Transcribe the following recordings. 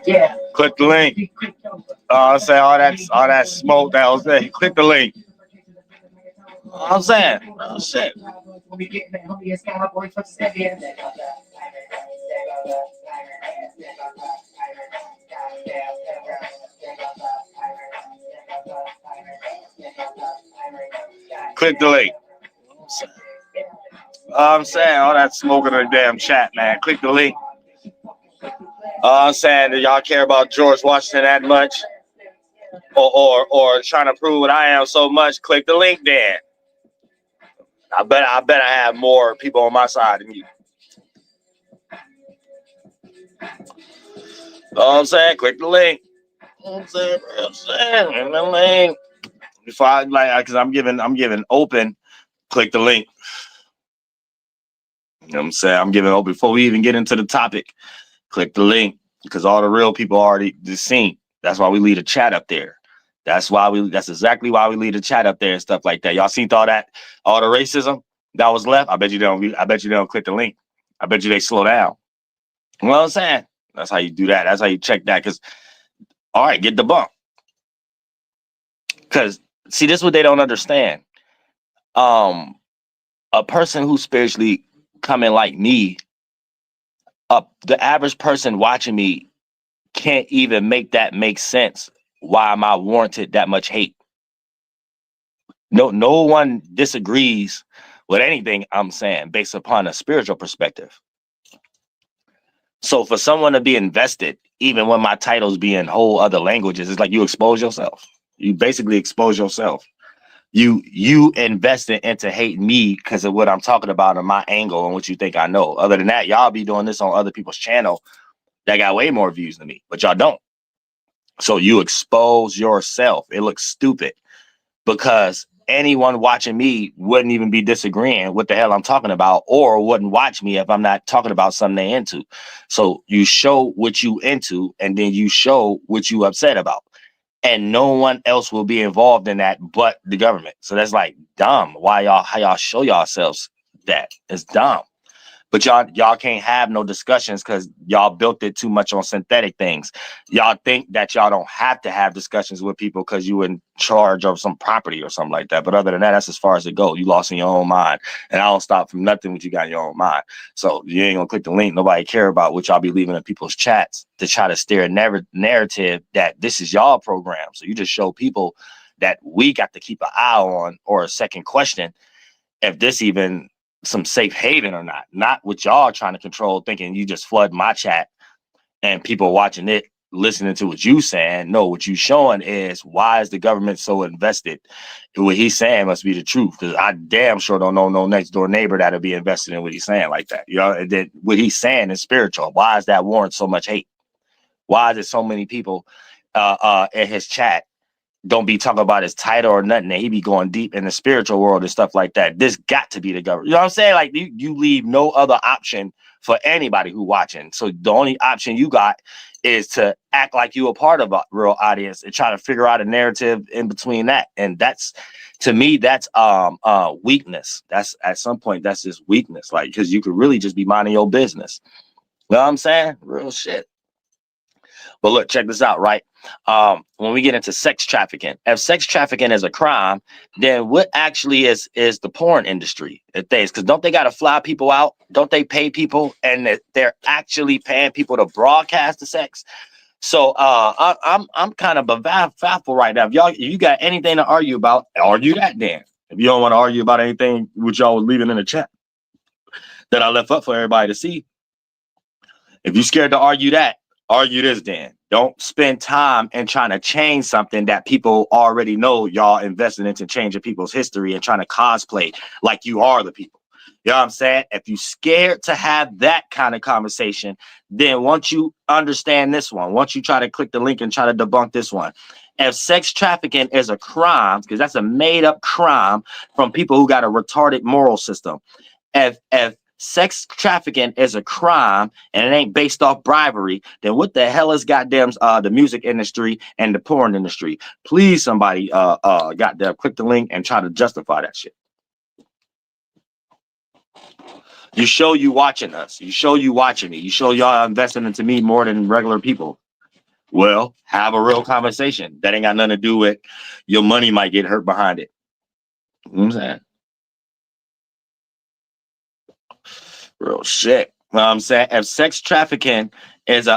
Yeah. Click the link. I'm saying all that smoke that was there. Click the link. I'm saying, oh shit. Click the link. I'm saying all that smoking in the damn chat, man. Click the link. I'm saying that y'all care about George Washington that much, or trying to prove what I am so much. Click the link, then. I bet I have more people on my side than you. I'm saying, click the link. I'm saying, the link. If I like, because I'm giving open. Click the link. You know what I'm saying? I'm giving open before we even get into the topic. Click the link because all the real people already seen. That's why we leave a chat up there. That's exactly why we leave a chat up there and stuff like that. Y'all seen all the racism that was left? I bet you don't click the link. I bet you they slow down. You know what I'm saying? That's how you do that. That's how you check that. Because, all right, get the bump. Because, see, this is what they don't understand. A person who's spiritually coming like me, the average person watching me can't even make that make sense. Why am I warranted that much hate? No one disagrees with anything I'm saying based upon a spiritual perspective. So for someone to be invested, even when my titles be in whole other languages, it's like you expose yourself. You basically expose yourself. You invested into hate me because of what I'm talking about and my angle and what you think I know. Other than that, y'all be doing this on other people's channel that got way more views than me, but y'all don't. So you expose yourself. It looks stupid because anyone watching me wouldn't even be disagreeing what the hell I'm talking about, or wouldn't watch me if I'm not talking about something they into. So you show what you into, and then you show what you upset about. And no one else will be involved in that but the government. So that's like dumb. How y'all show yourselves that? It's dumb. But y'all can't have no discussions because y'all built it too much on synthetic things. Y'all think that y'all don't have to have discussions with people because you in charge of some property or something like that. But other than that, that's as far as it goes. You lost in your own mind. And I don't stop from nothing what you got in your own mind. So you ain't gonna click the link. Nobody care about what y'all be leaving in people's chats to try to steer a narrative that this is y'all program. So you just show people that we got to keep an eye on, or a second question if this even some safe haven or not what y'all trying to control, thinking you just flood my chat and people watching it, listening to what you saying. No, what you showing is why is the government so invested? What he's saying must be the truth, because I damn sure don't know no next door neighbor that'll be invested in what he's saying like that. You know, that what he's saying is spiritual. Why is that warrant so much hate? Why is it so many people in his chat don't be talking about his title or nothing, and he be going deep in the spiritual world and stuff like that? This got to be the government. You know what I'm saying? Like you leave no other option for anybody who watching. So the only option you got is to act like you a part of a real audience and try to figure out a narrative in between that. And that's, to me, that's weakness. That's at some point that's just weakness. Like, because you could really just be minding your business. You know what I'm saying? Real shit. But look, check this out, right? When we get into sex trafficking, if sex trafficking is a crime, then what actually is the porn industry? Because don't they got to fly people out? Don't they pay people, and they're actually paying people to broadcast the sex? So I'm kind of baffled right now. If you got anything to argue about, argue that then. If you don't want to argue about anything which y'all was leaving in the chat that I left up for everybody to see, if you're scared to argue that, argue this then. Don't spend time in trying to change something that people already know y'all invested into changing people's history and trying to cosplay like you are the people. You know what I'm saying? If you're scared to have that kind of conversation, then once you understand this one, once you try to click the link and try to debunk this one, if sex trafficking is a crime, because that's a made up crime from people who got a retarded moral system. If sex trafficking is a crime and it ain't based off bribery, then what the hell is goddamn the music industry and the porn industry? Please, somebody goddamn click the link and try to justify that shit. You show you watching us. You show you watching me. You show y'all investing into me more than regular people. Well, have a real conversation. That ain't got nothing to do with your money might get hurt behind it. You know what I'm saying? Real shit. You know what I'm saying? If sex trafficking is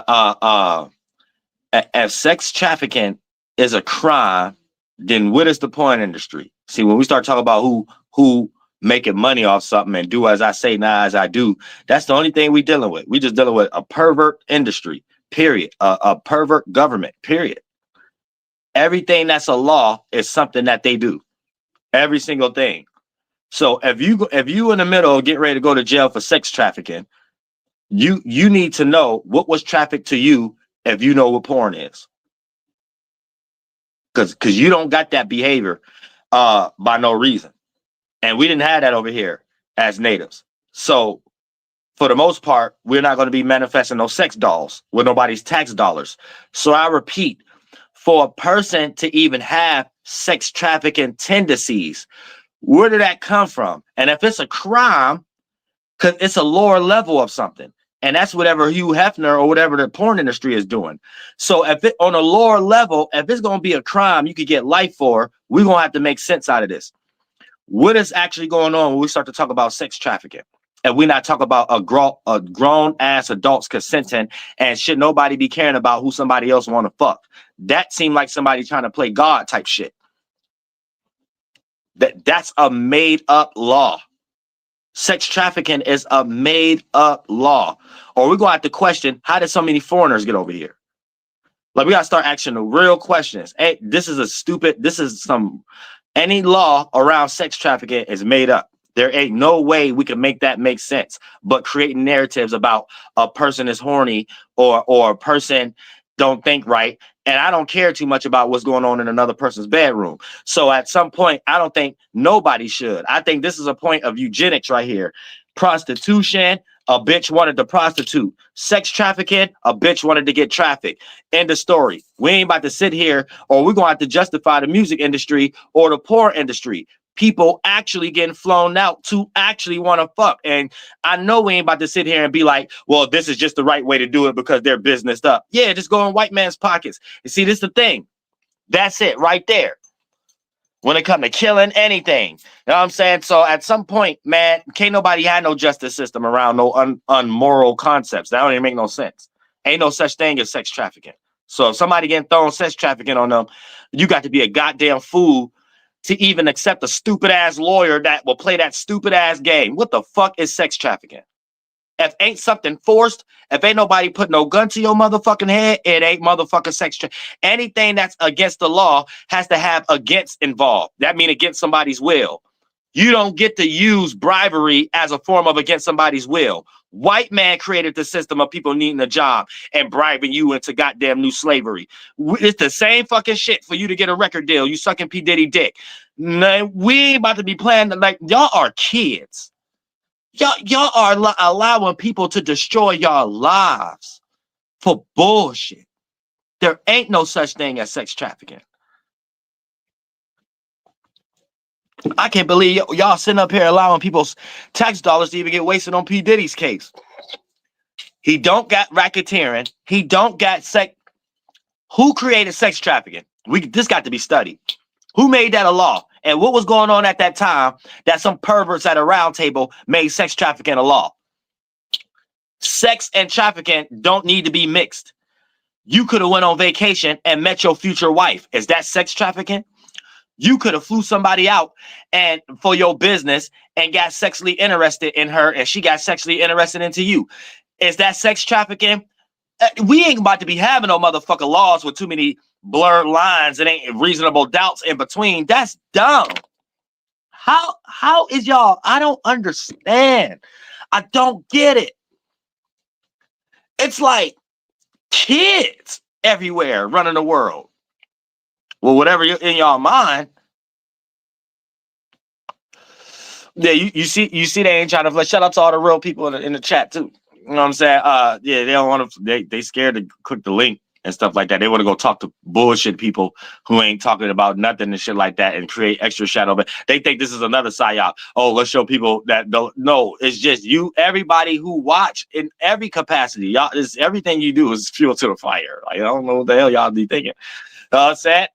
if sex trafficking is a crime, then what is the porn industry? See, when we start talking about who making money off something and do as I say, not as I do, that's the only thing we dealing with. We just dealing with a pervert industry, period. A pervert government, period. Everything that's a law is something that they do. Every single thing. So if you in the middle of getting ready to go to jail for sex trafficking, you need to know what was trafficked to you if you know what porn is. Because you don't got that behavior by no reason. And we didn't have that over here as natives. So for the most part, we're not going to be manifesting no sex dolls with nobody's tax dollars. So I repeat, for a person to even have sex trafficking tendencies, where did that come from? And if it's a crime, because it's a lower level of something. And that's whatever Hugh Hefner or whatever the porn industry is doing. So if it on a lower level, if it's going to be a crime you could get life for, we're going to have to make sense out of this. What is actually going on when we start to talk about sex trafficking? And we're not talking about a grown ass adults consenting and should nobody be caring about who somebody else want to fuck. That seemed like somebody trying to play God type shit. That's a made up law. Sex trafficking is a made up law. Or we're going to have to question, how did so many foreigners get over here? Like, we got to start asking the real questions. Hey, any law around sex trafficking is made up. There ain't no way we can make that make sense. But creating narratives about a person is horny or a person don't think right. And I don't care too much about what's going on in another person's bedroom. So at some point, I don't think nobody should. I think this is a point of eugenics right here. Prostitution, a bitch wanted to prostitute. Sex trafficking, a bitch wanted to get trafficked. End of story. We ain't about to sit here or we're going to have to justify the music industry or the porn industry. People actually getting flown out to actually want to fuck. And I know we ain't about to sit here and be like, well, this is just the right way to do it because they're businessed up. Yeah, just go in white man's pockets. You see, this is the thing. That's it right there. When it comes to killing anything, you know what I'm saying? So at some point, man, can't nobody have no justice system around no unmoral concepts. That don't even make no sense. Ain't no such thing as sex trafficking. So if somebody getting thrown sex trafficking on them, you got to be a goddamn fool to even accept a stupid ass lawyer that will play that stupid ass game. What the fuck is sex trafficking? If ain't something forced, if ain't nobody put no gun to your motherfucking head, it ain't motherfucking sex trafficking. Anything that's against the law has to have against involved. That means against somebody's will. You don't get to use bribery as a form of against somebody's will. White man created the system of people needing a job and bribing you into goddamn new slavery. It's the same fucking shit for you to get a record deal. You sucking P. Diddy dick. No, we ain't about to be playing like y'all are kids. Y'all are allowing people to destroy y'all lives for bullshit. There ain't no such thing as sex trafficking. I can't believe y'all sitting up here allowing people's tax dollars to even get wasted on P. Diddy's case. He don't got racketeering. He don't got sex. Who created sex trafficking? This got to be studied. Who made that a law? And what was going on at that time that some perverts at a round table made sex trafficking a law? Sex and trafficking don't need to be mixed. You could have went on vacation and met your future wife. Is that sex trafficking? You could have flew somebody out and for your business and got sexually interested in her and she got sexually interested into you. Is that sex trafficking? We ain't about to be having no motherfucking laws with too many blurred lines and ain't reasonable doubts in between. That's dumb. How is y'all? I don't understand. I don't get it. It's like kids everywhere running the world. Well, whatever you're in y'all mind. Yeah, you see they ain't trying to shout out to all the real people in the chat too. You know what I'm saying? Yeah, they don't want to. They scared to click the link. and stuff like that. They want to go talk to bullshit people who ain't talking about nothing and shit like that and create extra shadow. But they think this is another psyop. Oh, let's show people that don't. No, it's just you. Everybody who watch in every capacity, y'all. Is everything you do is fuel to the fire. Like I don't know what the hell y'all be thinking. Sad.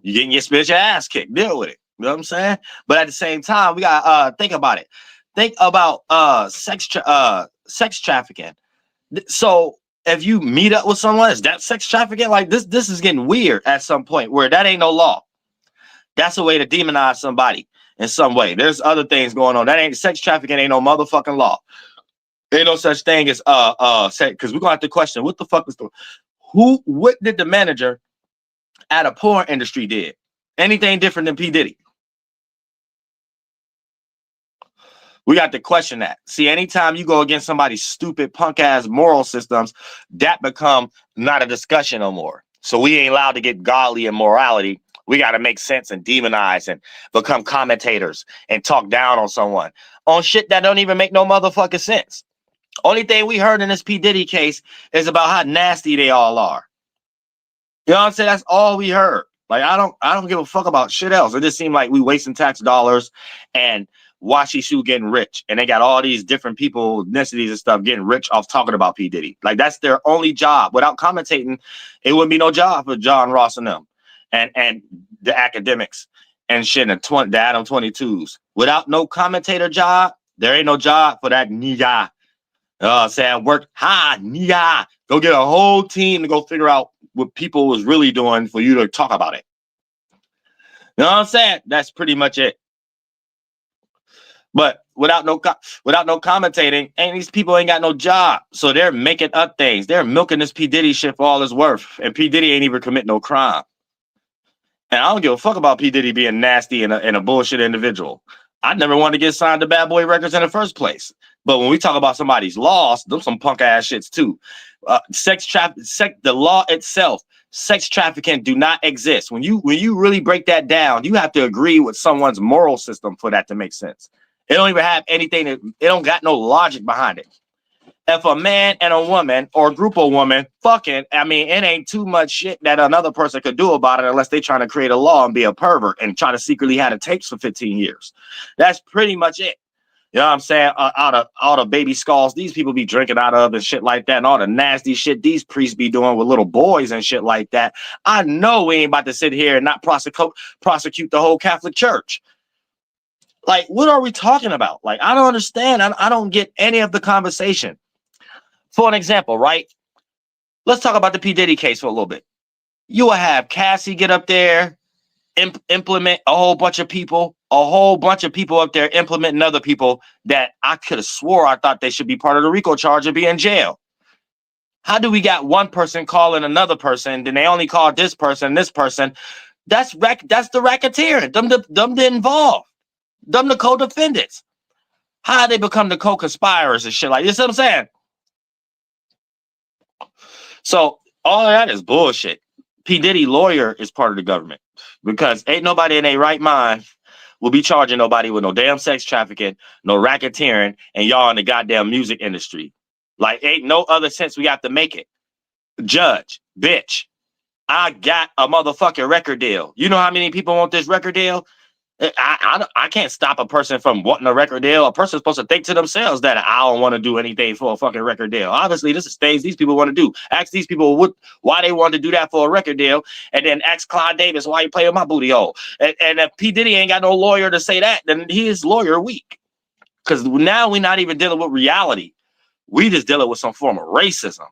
You getting your spiritual ass kicked. Deal with it. You know what I'm saying? But at the same time, we got think about it. Think about sex trafficking. So if you meet up with someone, is that sex trafficking? Like this is getting weird at some point where that ain't no law. That's a way to demonize somebody in some way. There's other things going on. That ain't sex trafficking, ain't no motherfucking law. Ain't no such thing as because we're gonna have to question what the fuck is what did the manager at a porn industry did? Anything different than P. Diddy? We got to question that. See, anytime you go against somebody's stupid punk ass moral systems, that become not a discussion no more. So we ain't allowed to get godly and morality. We got to make sense and demonize and become commentators and talk down on someone on shit that don't even make no motherfucking sense. Only thing we heard in this P. Diddy case is about how nasty they all are. You know what I'm saying? That's all we heard. Like I don't give a fuck about shit else. It just seemed like we wasting tax dollars and WASI'CHU getting rich, and they got all these different people, ethnicities and stuff getting rich off talking about P. Diddy. Like that's their only job. Without commentating, it wouldn't be no job for John Ross and them, and the academics and shit, and the Adam 22s. Without no commentator job, there ain't no job for that nigga. Saying work hard, nigga. Go get a whole team to go figure out what people was really doing for you to talk about it. You know what I'm saying? That's pretty much it. But without no commentating, and these people ain't got no job, so they're making up things. They're milking this P. Diddy shit for all it's worth, and P. Diddy ain't even commit no crime. And I don't give a fuck about P. Diddy being nasty and a bullshit individual. I never wanted to get signed to Bad Boy Records in the first place. But when we talk about somebody's loss, them some punk ass shits too. The law itself, sex trafficking do not exist. When you really break that down, you have to agree with someone's moral system for that to make sense. It don't even have anything. It don't got no logic behind it. If a man and a woman or a group of women fucking, I mean, it ain't too much shit that another person could do about it unless they trying to create a law and be a pervert and try to secretly have the tapes for 15 years. That's pretty much it. You know what I'm saying? Out of all the baby skulls these people be drinking out of and shit like that, and all the nasty shit these priests be doing with little boys and shit like that. I know we ain't about to sit here and not prosecute the whole Catholic Church. Like, what are we talking about? Like, I don't understand. I don't get any of the conversation. For an example, right? Let's talk about the P. Diddy case for a little bit. You will have Cassie get up there, implement a whole bunch of people up there implementing other people that I could have swore I thought they should be part of the RICO charge and be in jail. How do we got one person calling another person, then they only call this person, this person? That's the racketeering. Them the involved. Them the co-defendants. How they become the co-conspirators and shit like this? You know what I'm saying? So all of that is bullshit. P. Diddy lawyer is part of the government because ain't nobody in their right mind will be charging nobody with no damn sex trafficking, no racketeering, and y'all in the goddamn music industry. Like, ain't no other sense we have to make it. Judge, bitch, I got a motherfucking record deal. You know how many people want this record deal? I can't stop a person from wanting a record deal. A person's supposed to think to themselves that I don't want to do anything for a fucking record deal. Obviously, this is things these people want to do. Ask these people why they want to do that for a record deal, and then ask Clyde Davis why he playing my booty hole. And if P. Diddy ain't got no lawyer to say that, then his lawyer weak. Because now we're not even dealing with reality. We just dealing with some form of racism.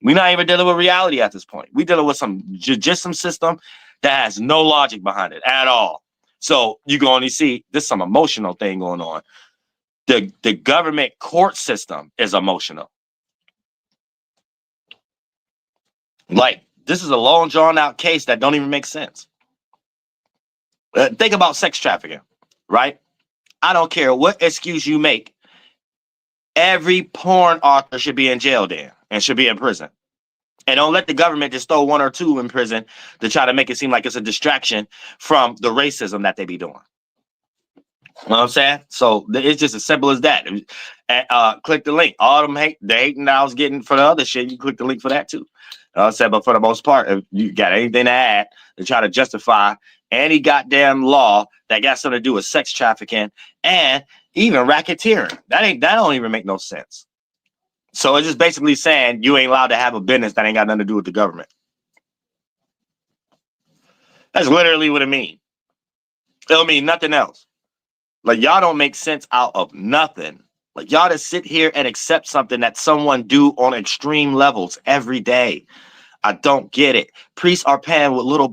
We're not even dealing with reality at this point. We dealing with just some system that has no logic behind it at all. So you can only see this some emotional thing going on. The government court system is emotional. Like, this is a long drawn out case that don't even make sense. Think about sex trafficking, right? I don't care what excuse you make. Every porn author should be in jail then and should be in prison. And don't let the government just throw one or two in prison to try to make it seem like it's a distraction from the racism that they be doing. You know what I'm saying? So it's just as simple as that. And click the link. All them the hating that I was getting for the other shit, you click the link for that too. You know what I'm saying? But for the most part, if you got anything to add to try to justify any goddamn law that got something to do with sex trafficking and even racketeering, that don't even make no sense. So it's just basically saying you ain't allowed to have a business that ain't got nothing to do with the government. That's literally what it means. It don't mean nothing else. Like, y'all don't make sense out of nothing. Like, y'all just sit here and accept something that someone do on extreme levels every day. I don't get it. Priests are paying with little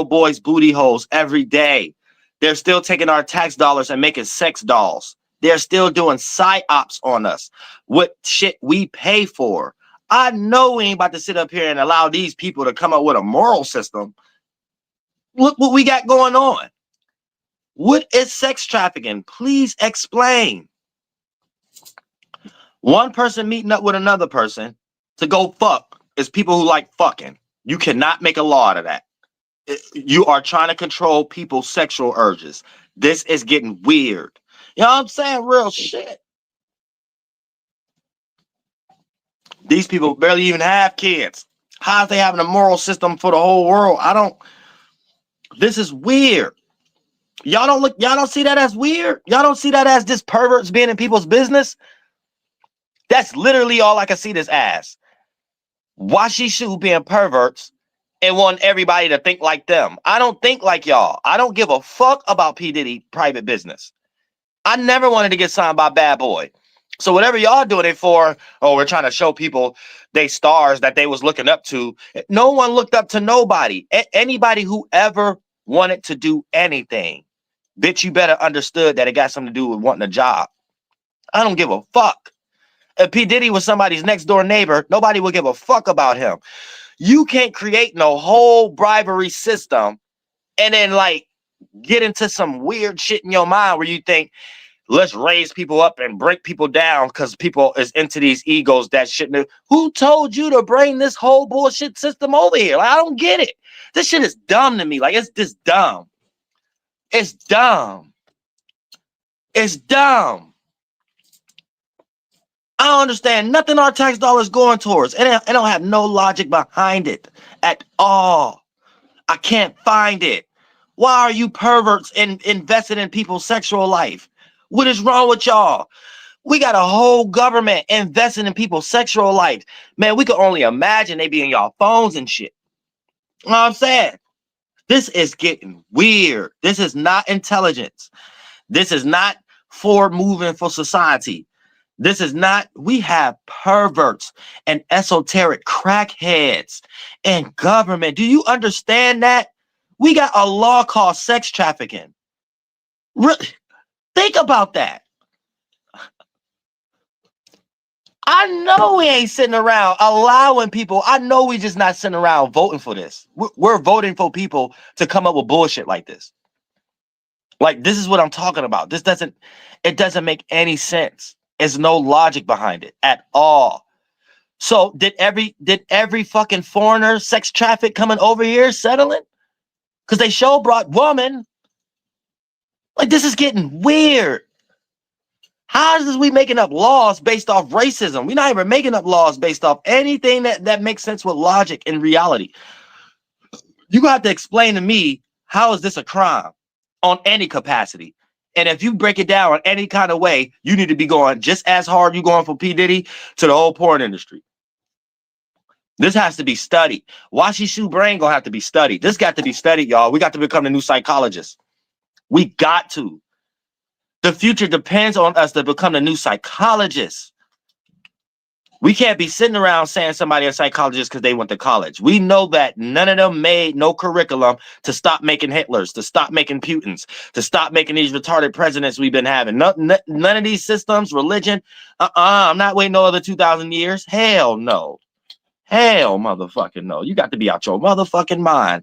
boys' booty holes every day. They're still taking our tax dollars and making sex dolls. They're still doing psyops on us. What shit we pay for. I know we ain't about to sit up here and allow these people to come up with a moral system. Look what we got going on. What is sex trafficking? Please explain. One person meeting up with another person to go fuck is people who like fucking. You cannot make a law out of that. You are trying to control people's sexual urges. This is getting weird. You know what I'm saying? Real shit. These people barely even have kids. How is they having a moral system for the whole world? This is weird. Y'all don't see that as weird? Y'all don't see that as just perverts being in people's business? That's literally all I can see this as. WASI'CHU being perverts and want everybody to think like them. I don't think like y'all. I don't give a fuck about P. Diddy private business. I never wanted to get signed by Bad Boy. So whatever y'all doing it for, oh, we're trying to show people they stars that they was looking up to. No one looked up to nobody. Anybody who ever wanted to do anything, bitch, you better understood that it got something to do with wanting a job. I don't give a fuck. If P. Diddy was somebody's next door neighbor, nobody would give a fuck about him. You can't create no whole bribery system and then like get into some weird shit in your mind where you think, let's raise people up and break people down because people is into these egos that shouldn't have. Who told you to bring this whole bullshit system over here? Like, I don't get it. This shit is dumb to me. Like, it's just dumb. It's dumb. It's dumb. I don't understand nothing our tax dollars going towards. It don't have no logic behind it at all. I can't find it. Why are you perverts invested in people's sexual life? What is wrong with y'all? We got a whole government investing in people's sexual life. Man, we could only imagine they be in y'all phones and shit. You know what I'm saying? This is getting weird. This is not intelligence. This is not forward moving for society. This is not, we have perverts and esoteric crackheads in government. Do you understand that? We got a law called sex trafficking. Really? Think about that. I know we ain't sitting around allowing people. I know we just not sitting around voting for this. We're voting for people to come up with bullshit like this. Like, this is what I'm talking about. It doesn't make any sense. There's no logic behind it at all. So did every fucking foreigner sex traffic coming over here settling? Because they show brought woman. Like, this is getting weird. How is we making up laws based off racism? We're not even making up laws based off anything that makes sense with logic and reality. You got to explain to me, how is this a crime on any capacity? And if you break it down in any kind of way, you need to be going just as hard you going for P. Diddy to the whole porn industry. This has to be studied. WASI'CHU brain gonna have to be studied. This got to be studied, y'all. We got to become the new psychologists. We got to. The future depends on us to become the new psychologists. We can't be sitting around saying somebody a psychologist because they went to college. We know that none of them made no curriculum to stop making Hitlers, to stop making Putins, to stop making these retarded presidents we've been having. None of these systems, religion, I'm not waiting no other 2,000 years. Hell no. Hell motherfucking no. You got to be out your motherfucking mind.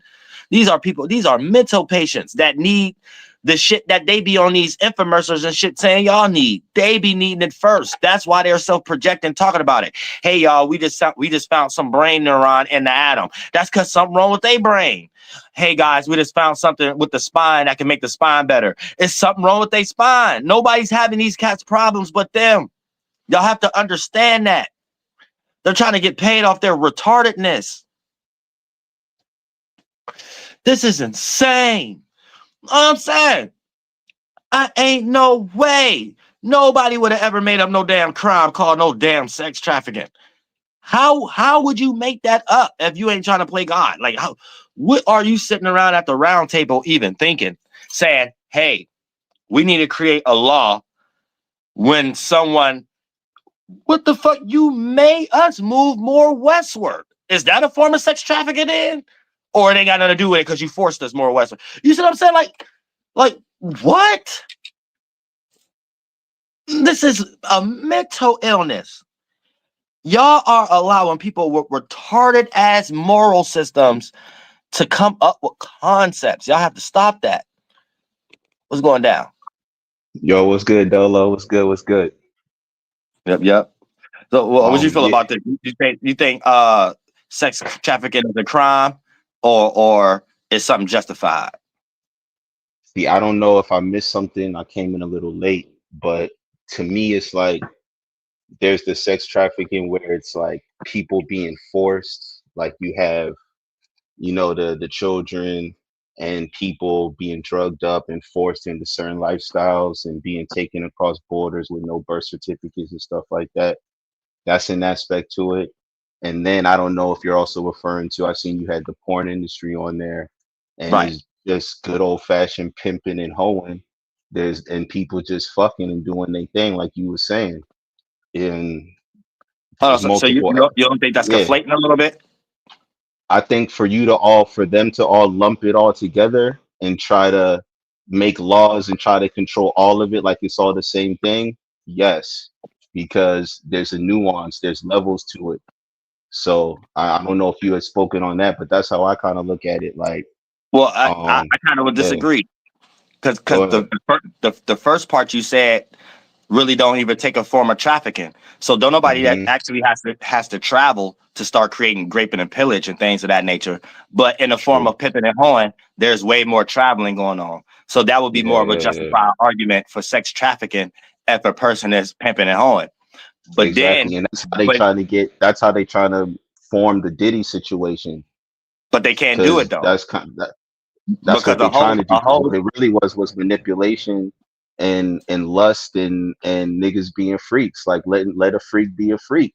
These are people, these are mental patients that need The shit that they be on these infomercials and shit saying y'all need, they be needing it first. That's why they're self-projecting, talking about it. Hey y'all, we just found some brain neuron in the atom. That's because something wrong with their brain. Hey guys, we just found something with the spine that can make the spine better. It's something wrong with their spine. Nobody's having these cats problems but them. Y'all have to understand that. They're trying to get paid off their retardedness. This is insane. I'm saying, I ain't no way nobody would have ever made up no damn crime called no damn sex trafficking. How would you make that up if you ain't trying to play God? Like, what are you sitting around at the round table even thinking, saying, hey, we need to create a law when someone, what the fuck, you made us move more westward. Is that a form of sex trafficking then? Or it ain't got nothing to do with it because you forced us more westward? You see what I'm saying? Like what? This is a mental illness. Y'all are allowing people with retarded ass moral systems to come up with concepts. Y'all have to stop that. What's going down? Yo, what's good, Dolo? What's good? What's good? Yep. So what you feel Yeah. about this? You think sex trafficking is a crime or is something justified? See, I don't know if I missed something. I came in a little late, but to me, it's like there's the sex trafficking where it's like people being forced. Like you have, the children and people being drugged up and forced into certain lifestyles and being taken across borders with no birth certificates and stuff like that. That's an aspect to it. And then I don't know if you're also referring to, I've seen you had the porn industry on there, and Right. it's just good old fashioned pimping and hoeing. And people just fucking and doing their thing, like you were saying. And there's So you, multiple, you don't think that's yeah. conflating a little bit? I think for them to all lump it all together and try to make laws and try to control all of it like it's all the same thing, yes, because there's a nuance, there's levels to it. So I don't know if you had spoken on that, but that's how I kind of look at it. Like, Well, I um, kind of would yeah, disagree because go the, ahead. the first part you said really don't even take a form of trafficking. So don't nobody that Hmm. actually has to travel to start creating graping and pillage and things of that nature. But in the form True. of pimping and hoeing, there's way more traveling going on. So that would be Yeah, more of a yeah, yeah. justified argument for sex trafficking if a person is pimping and hoeing. But then, Exactly. And but that's how they trying to form the Diddy situation. they can't do it Because though that's because what they trying to do. Because what it really was manipulation and lust and niggas being freaks. Like let a freak be a freak.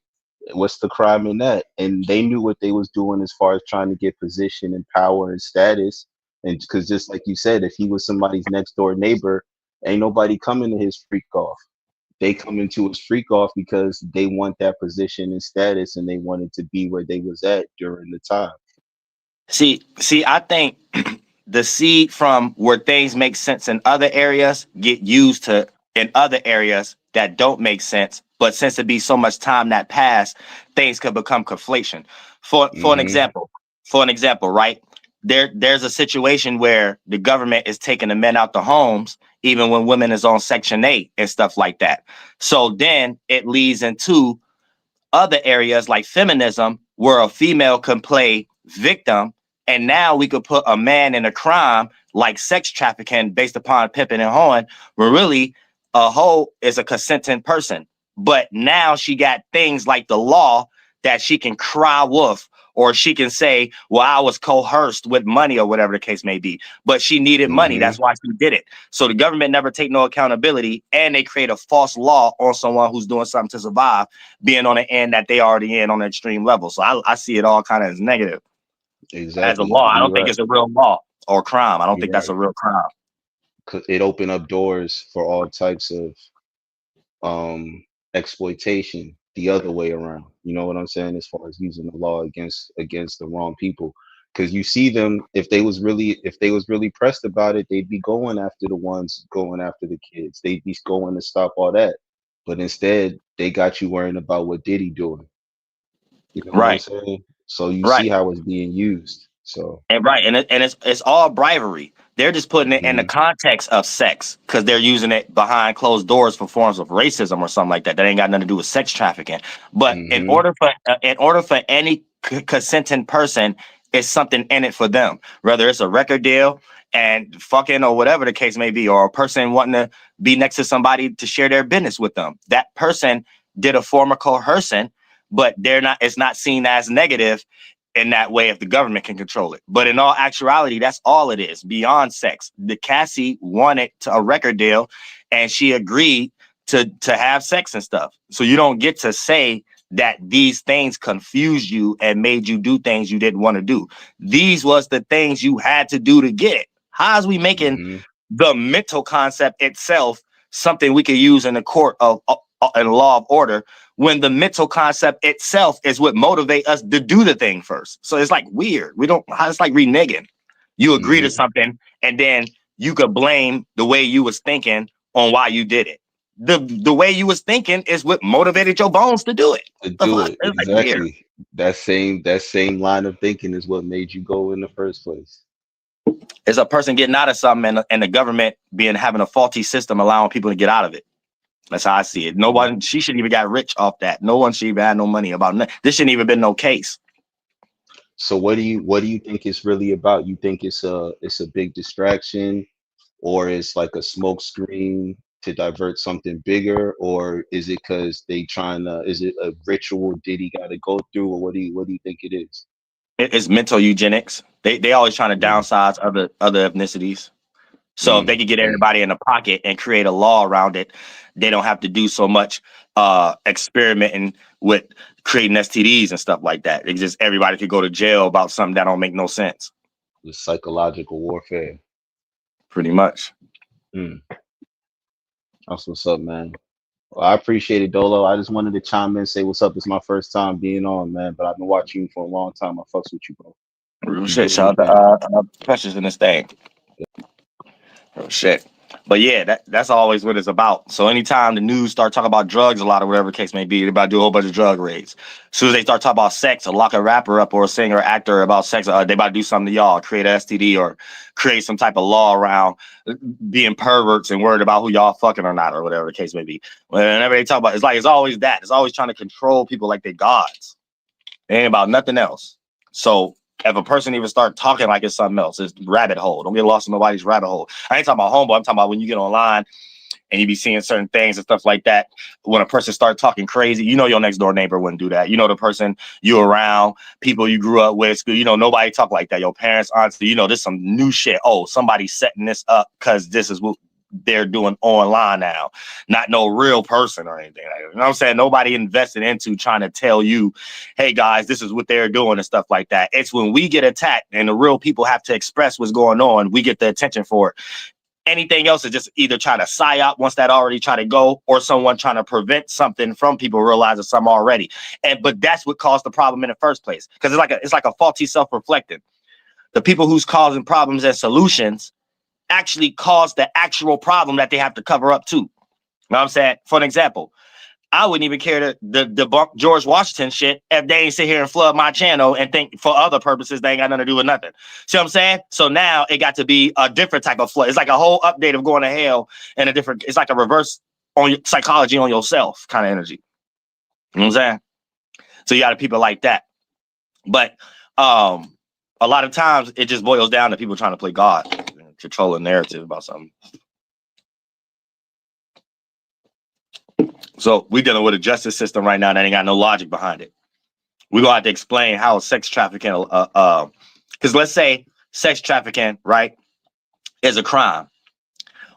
What's the crime in that? And they knew what they was doing as far as trying to get position and power and status. And because just like you said, if he was somebody's next door neighbor, ain't nobody coming to his freak off. They come into his freak off because they want that position and status, and they wanted to be where they was at during the time. See, I think the seed from where things make sense in other areas get used to in other areas that don't make sense. But since it be so much time that passed, things could become conflation. Hmm. For an example, right? There's a situation where the government is taking the men out the homes, even when women is on Section 8 and stuff like that. So then it leads into other areas like feminism where a female can play victim, and now we could put a man in a crime like sex trafficking based upon pimping and hoeing, where really a hoe is a consenting person. But now she got things like the law that she can cry wolf, or she can say, well, I was coerced with money or whatever the case may be, but she needed money. Hmm. That's why she did it. So the government never take no accountability, and they create a false law on someone who's doing something to survive, being on the end that they already in on an extreme level. So I see it all kind of as negative. As a Exactly. law, I You're don't think right. it's a real law or crime. I don't think You're that's right. a real crime. 'Cause it opened up doors for all types of um exploitation the other way around. You know what I'm saying? As far as using the law against the wrong people. Because you see them, if they was really pressed about it, they'd be going after the ones going after the kids. They'd be going to stop all that. But instead, they got you worrying about what Diddy doing. You know what I'm Right, saying? So you see right, how it's being used. So and right, and it's all bribery. They're just putting it in the context of sex because they're using it behind closed doors for forms of racism or something like that. That ain't got nothing to do with sex trafficking. But in order for any consenting person, it's something in it for them. Whether it's a record deal and fucking or whatever the case may be, or a person wanting to be next to somebody to share their business with them. That person did a form of coercion, but it's not seen as negative in that way if the government can control it. But in all actuality, that's all it is beyond sex. The Cassie wanted a record deal and she agreed to have sex and stuff. So you don't get to say that these things confused you and made you do things you didn't want to do. These was the things you had to do to get it. How is we making the mental concept itself something we could use in the court of in law of order when the mental concept itself is what motivate us to do the thing first? So it's like weird. It's like reneging. You agree to something and then you could blame the way you was thinking on why you did it. The way you was thinking is what motivated your bones to do it. Exactly. That same line of thinking is what made you go in the first place. It's a person getting out of something and the government having a faulty system allowing people to get out of it. That's how I see it. She shouldn't even got rich off that. No one should even have no money about it. This shouldn't even been no case. So what do you think it's really about? You think it's a big distraction, or it's like a smoke screen to divert something bigger, or is it because is it a ritual Diddy got to go through, or what do you think it is? It's mental eugenics. They always trying to downsize other ethnicities. So if they could get everybody in the pocket and create a law around it, they don't have to do so much experimenting with creating STDs and stuff like that. It's just everybody could go to jail about something that don't make no sense. The psychological warfare. Pretty much. That's what's up, man. Well, I appreciate it, Dolo. I just wanted to chime in and say what's up. It's my first time being on, man, but I've been watching you for a long time. I fucks with you, bro. Real shit. Shout out to Precious in this thing. Real shit. But yeah, that's always what it's about. So anytime the news start talking about drugs a lot or whatever the case may be, they're about to do a whole bunch of drug raids. As soon as they start talking about sex or lock a rapper up or a singer or actor about sex, they about to do something to y'all, create an STD or create some type of law around being perverts and worried about who y'all fucking or not or whatever the case may be. Whenever they talk about it's always that. It's always trying to control people like they're gods. It ain't about nothing else. So if a person even start talking like it's something else, it's rabbit hole. Don't get lost in nobody's rabbit hole. I ain't talking about homeboy. I'm talking about when you get online and you be seeing certain things and stuff like that. When a person start talking crazy, your next door neighbor wouldn't do that. The person you around, people you grew up with, nobody talk like that. Your parents, aunts, this some new shit. Oh, somebody's setting this up because this is what they're doing online now, not no real person or anything. You know what I'm saying? Nobody invested into trying to tell you, hey guys, this is what they're doing and stuff like that. It's when we get attacked and the real people have to express what's going on, we get the attention for it. Anything else is just either trying to psyop once that already try to go, or someone trying to prevent something from people realizing something already. But that's what caused the problem in the first place, because it's like a faulty self-reflecting. The people who's causing problems and solutions actually cause the actual problem that they have to cover up too. You know what I'm saying? For an example, I wouldn't even care to debunk George Washington shit if they ain't sit here and flood my channel and think for other purposes they ain't got nothing to do with nothing. See what I'm saying? So now it got to be a different type of flood. It's like a whole update of going to hell and it's like a reverse on your psychology on yourself kind of energy. You know what I'm saying? So you got people like that. But a lot of times it just boils down to people trying to play God. Control a narrative about something. So we're dealing with a justice system right now that ain't got no logic behind it. We're gonna have to explain how sex trafficking, because let's say sex trafficking, right, is a crime.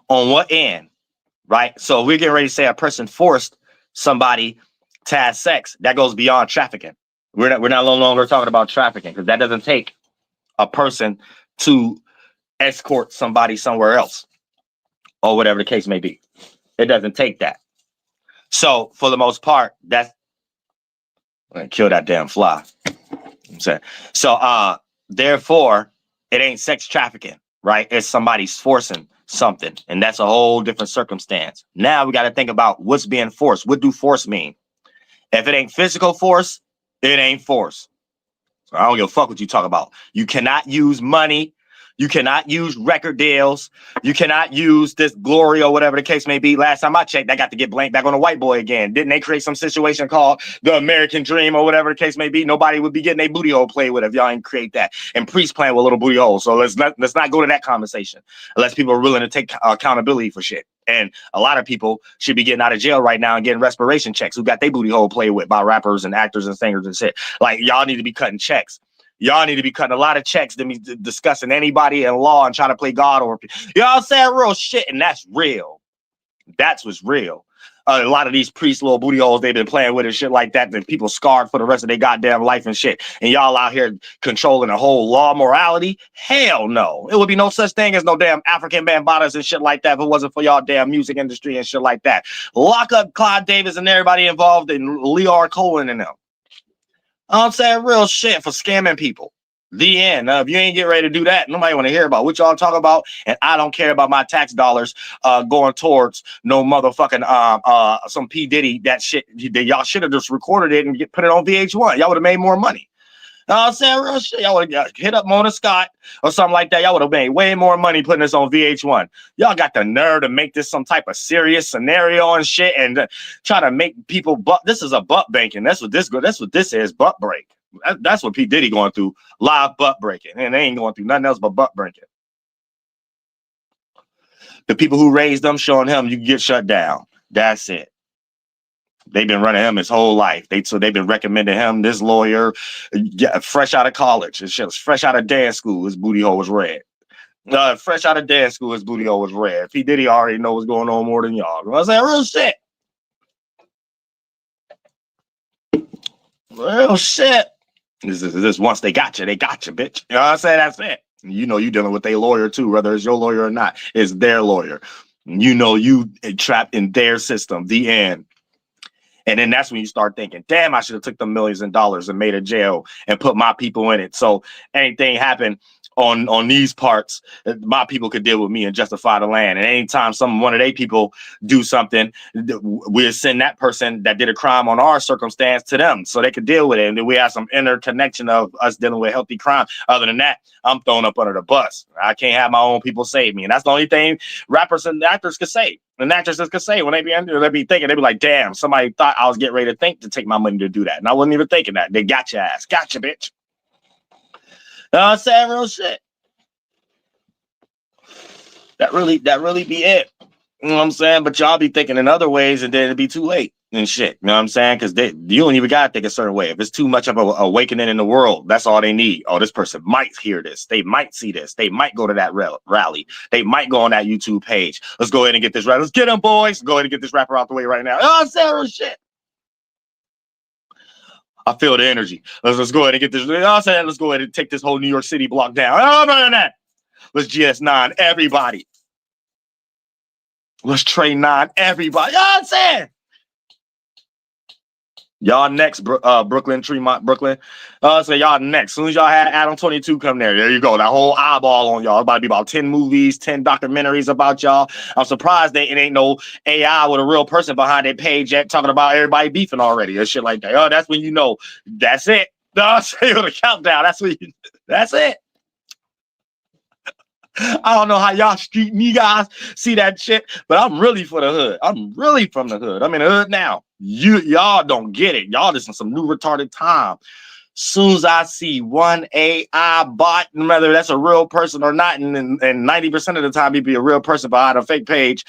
On what end, right? So we're getting ready to say a person forced somebody to have sex. That goes beyond trafficking. We're no longer talking about trafficking, because that doesn't take a person to escort somebody somewhere else or whatever the case may be. It doesn't take that. So for the most part, that's I'm gonna kill that damn fly. I'm saying. So therefore it ain't sex trafficking, right? It's somebody's forcing something, and that's a whole different circumstance. Now we got to think about what's being forced. What do force mean? If it ain't physical force, it ain't force. So I don't give a fuck what you talk about. You cannot use money. You cannot use record deals. You cannot use this glory or whatever the case may be. Last time I checked, that got to get blanked back on a white boy again. Didn't they create some situation called the American Dream or whatever the case may be? Nobody would be getting a booty hole played with if y'all ain't create that. And priests playing with little booty holes. So let's not go to that conversation unless people are willing to take accountability for shit. And a lot of people should be getting out of jail right now and getting respiration checks who got their booty hole played with by rappers and actors and singers and shit. Like, y'all need to be cutting checks. Y'all need to be cutting a lot of checks to be discussing anybody in law and trying to play God or y'all saying real shit, and that's real. That's what's real. A lot of these priests, little booty holes they've been playing with and shit like that, that people scarred for the rest of their goddamn life and shit. And y'all out here controlling the whole law morality? Hell no. It would be no such thing as no damn African Bambatas and shit like that if it wasn't for y'all damn music industry and shit like that. Lock up Clive Davis and everybody involved in Lear Cohen and them. I'm saying real shit for scamming people. The end. If you ain't get ready to do that, nobody want to hear about what y'all talk about, and I don't care about my tax dollars going towards no motherfucking some P Diddy that shit. Y'all should have just recorded it and put it on VH1. Y'all would have made more money. I'm saying real shit. Y'all would have hit up Mona Scott or something like that. Y'all would have made way more money putting this on VH1. Y'all got the nerve to make this some type of serious scenario and shit and try to make people butt. This is a butt banking. That's what this is. Butt break. That's what P Diddy going through. Live butt breaking, and they ain't going through nothing else but butt breaking. The people who raised them showing him you can get shut down. That's it. They've been running him his whole life. They've been recommending him this lawyer, fresh out of college. This shit was fresh out of dance school. His booty hole was red. Fresh out of dance school, his booty hole was red. P Diddy already know what's going on more than y'all. I say real shit. Real shit. This once they got you, bitch. You know what I'm saying? That's it. You know you dealing with a lawyer too, whether it's your lawyer or not. It's their lawyer. You know you trapped in their system. The end. And then that's when you start thinking, damn, I should have took the millions of dollars and made a jail and put my people in it. So anything happened on these parts, my people could deal with me and justify the land. And anytime one of their people do something, we'll send that person that did a crime on our circumstance to them so they could deal with it. And then we have some interconnection of us dealing with healthy crime. Other than that, I'm thrown up under the bus. I can't have my own people save me. And that's the only thing rappers and actors could say. And actresses could say when they be thinking, they be like, damn, somebody thought I was getting ready to think to take my money to do that. And I wasn't even thinking that. They got your ass. Got you, bitch. I'm saying real shit. That really be it. You know what I'm saying? But y'all be thinking in other ways and then it'd be too late and shit. You know what I'm saying? Because you don't even gotta think a certain way. If it's too much of an awakening in the world, that's all they need. Oh, this person might hear this. They might see this. They might go to that rally. They might go on that YouTube page. Let's go ahead and get this rapper. Let's get them, boys. Go ahead and get this rapper out the way right now. Oh, I'm saying real shit. I feel the energy. Let's go ahead and get this. You know I'm saying? Let's go ahead and take this whole New York City block down. Oh, better than that. Let's GS9 everybody. Let's trade 9 everybody. You know what I'm saying? Y'all next, Brooklyn, Tremont, Brooklyn. So y'all next. As soon as y'all had Adam 22 come there you go. That whole eyeball on y'all. It's about to be about 10 movies, 10 documentaries about y'all. I'm surprised that it ain't no AI with a real person behind that page yet talking about everybody beefing already or shit like that. Oh, that's when you know. That's it. No, I'm saying the countdown. That's it. I don't know how y'all street me guys see that shit, but I'm really for the hood. I'm really from the hood. I'm in the hood now. Y'all don't get it. Y'all just in some new retarded time. Soon as I see one AI bot, whether that's a real person or not, and 90% of the time he'd be a real person behind a fake page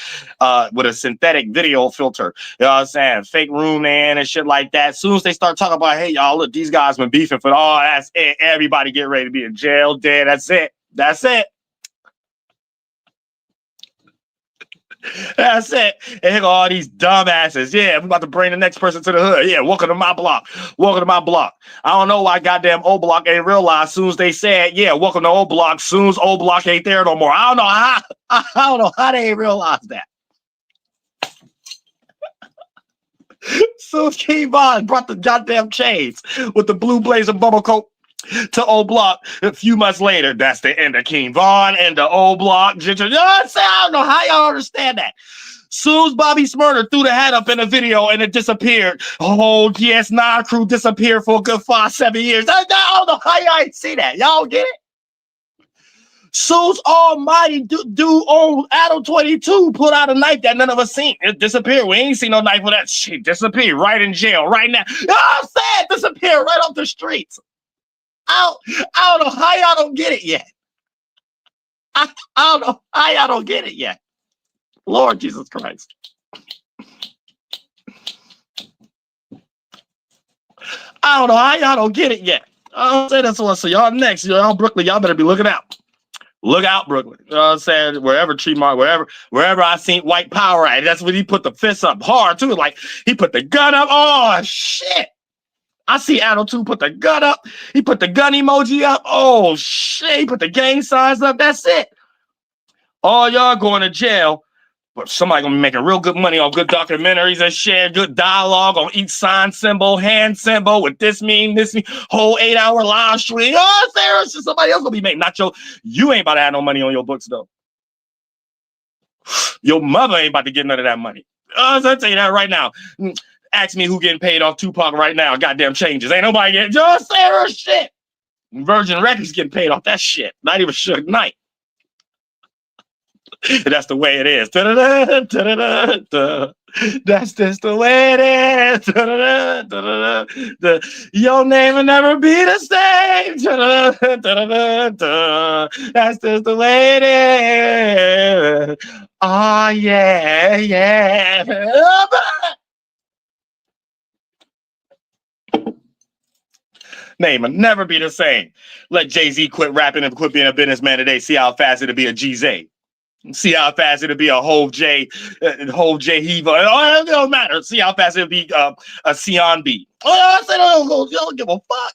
with a synthetic video filter. You know what I'm saying? Fake room man and shit like that. Soon as they start talking about, hey, y'all, look, these guys been beefing for that's it. Everybody get ready to be in jail, dead. That's it. That's it. That's it. And here go all these dumbasses. Yeah, I'm about to bring the next person to the hood. Yeah, welcome to my block. Welcome to my block. I don't know why goddamn old block ain't realized soon as they said, yeah, welcome to old block. Soon as old block ain't there no more. I don't know how they ain't realized that. Soon as King Von brought the goddamn chains with the blue blazer bubble coat to old block a few months later, that's the end of King Von and the old block. You know what I'm saying? I don't know how y'all understand that. Soon as Bobby Smurder threw the hat up in a video and it disappeared, whole GS9 crew disappeared for a good 5-7 years. I don't know how y'all ain't see that. Y'all get it? Zeus Almighty dude on Adam 22 put out a knife that none of us seen. It disappeared. We ain't seen no knife with that shit. Disappeared right in jail right now. You know what I'm saying? Disappeared right off the streets. I don't know how y'all don't get it yet. I don't know how y'all don't get it yet. Lord Jesus Christ. I don't know how y'all don't get it yet. I'll say that's what. So y'all next. Y'all Brooklyn, y'all better be looking out. Look out, Brooklyn. You know what I'm saying? Wherever Tremont, wherever I seen white power at, that's when he put the fist up hard too. Like he put the gun up. Oh shit. I see Adam too put the gun up. He put the gun emoji up. Oh shit. He put the gang signs up. That's it. All y'all going to jail. But somebody gonna be making real good money on good documentaries and shit, good dialogue on each sign symbol, hand symbol with this mean, whole 8-hour live stream. Oh, Sarah, somebody else gonna be making. Not you ain't about to have no money on your books though. Your mother ain't about to get none of that money. I'll tell you that right now. Ask me who getting paid off Tupac right now. Goddamn changes. Ain't nobody getting just Sarah shit. Virgin Records getting paid off that shit. Not even Suge Knight. That's the way it is. Da-da-da, da-da-da, da. That's just the way it is. Da-da-da, da-da-da, da. Your name will never be the same. Da-da-da, da-da-da, da. That's just the way it is. Oh, yeah, yeah. Name will never be the same. Let Jay-Z quit rapping and quit being a businessman today. See how fast it'll be a G-Zay. See how fast it'll be a Hove J, Heva. Oh, it don't matter. See how fast it'll be a Sion B. Oh, I said I don't give a fuck.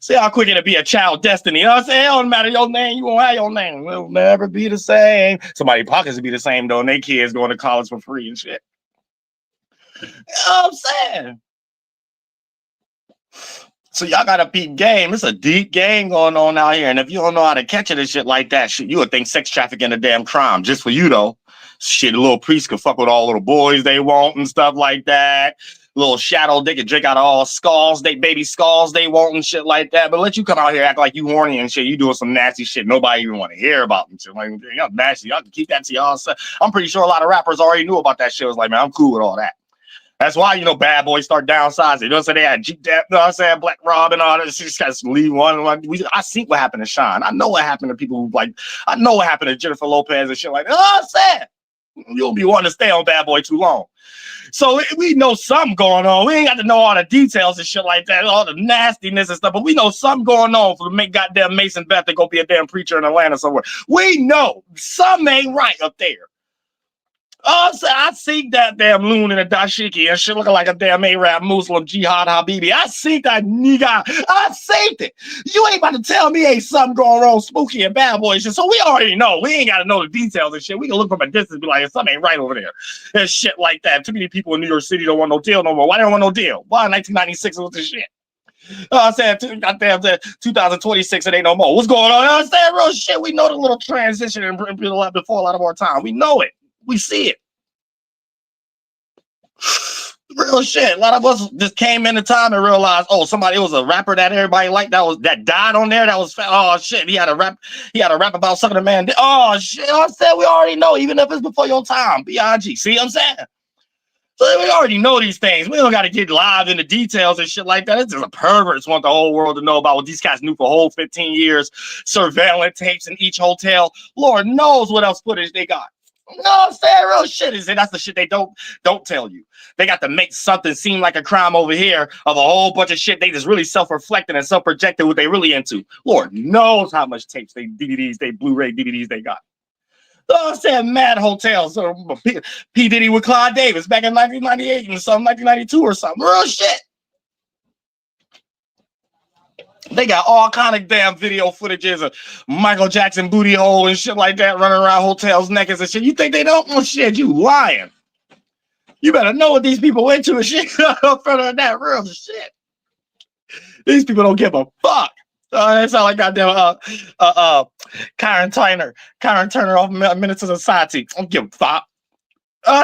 See how quick it'll be a Child Destiny. You know what I'm saying? It don't matter your name. You won't have your name. It'll never be the same. Somebody's pockets will be the same though, and their kids going to college for free and shit. You know what I'm saying? So y'all got a peep game. It's a deep game going on out here. And if you don't know how to catch it and shit like that, shit, you would think sex trafficking a damn crime just for you though. Shit, a little priest can fuck with all little boys they want and stuff like that. Little shadow, they can drink out of all skulls, baby skulls they want and shit like that. But let you come out here act like you horny and shit. You doing some nasty shit nobody even want to hear about and shit. Like, y'all nasty. Y'all can keep that to y'all. I'm pretty sure a lot of rappers already knew about that shit. It was like, man, I'm cool with all that. That's why, you know, bad boys start downsizing. You know what I'm saying? They had Jeep, you know what I'm saying? Black Rob and all that. Just got to leave one. I see what happened to Sean. I know what happened to people who I know what happened to Jennifer Lopez and shit like that. You know what I'm saying? You'll be wanting to stay on Bad Boy too long. So we know something going on. We ain't got to know all the details and shit like that, all the nastiness and stuff, but we know something going on for to make goddamn Mason Beth to go be a damn preacher in Atlanta somewhere. We know something ain't right up there. Oh, so I see that damn loon in a dashiki and shit looking like a damn Arab Muslim jihad Habibi. I see that nigga. I seen it. You ain't about to tell me ain't something going on spooky and bad boy shit. So we already know. We ain't got to know the details and shit. We can look from a distance and be like, something ain't right over there. And shit like that. Too many people in New York City don't want no deal no more. Why they don't want no deal? Why in 1996 was the shit? I said, goddamn, 2026, it ain't no more. What's going on? I said, real shit. We know the little transition and before a lot of our time. We know it. We see it. Real shit. A lot of us just came in the time and realized, oh, somebody was a rapper that everybody liked that died on there. That was oh shit. He had a rap about sucking a man. Oh shit. I said we already know, even if it's before your time. B.I.G. See what I'm saying? So we already know these things. We don't got to get live into details and shit like that. It's just a perverts want the whole world to know about what these guys knew for a whole 15 years. Surveillance tapes in each hotel. Lord knows what else footage they got. You know what I'm saying? Real shit is it. That's the shit they don't tell you. They got to make something seem like a crime over here of a whole bunch of shit. They just really self-reflecting and self-projecting what they really into. Lord knows how much tapes, DVDs, Blu-ray DVDs they got. So I'm saying mad hotels. So P. Diddy with Clyde Davis back in 1998 and something, 1992 or something. Real shit. They got all kind of damn video footages of Michael Jackson booty hole and shit like that running around hotels naked and shit. You think they don't? Oh shit, you lying. You better know what these people went to and shit. Further than that, real shit. These people don't give a fuck. That sound like goddamn Karen Turner off Minutes of Society. Don't give a fuck.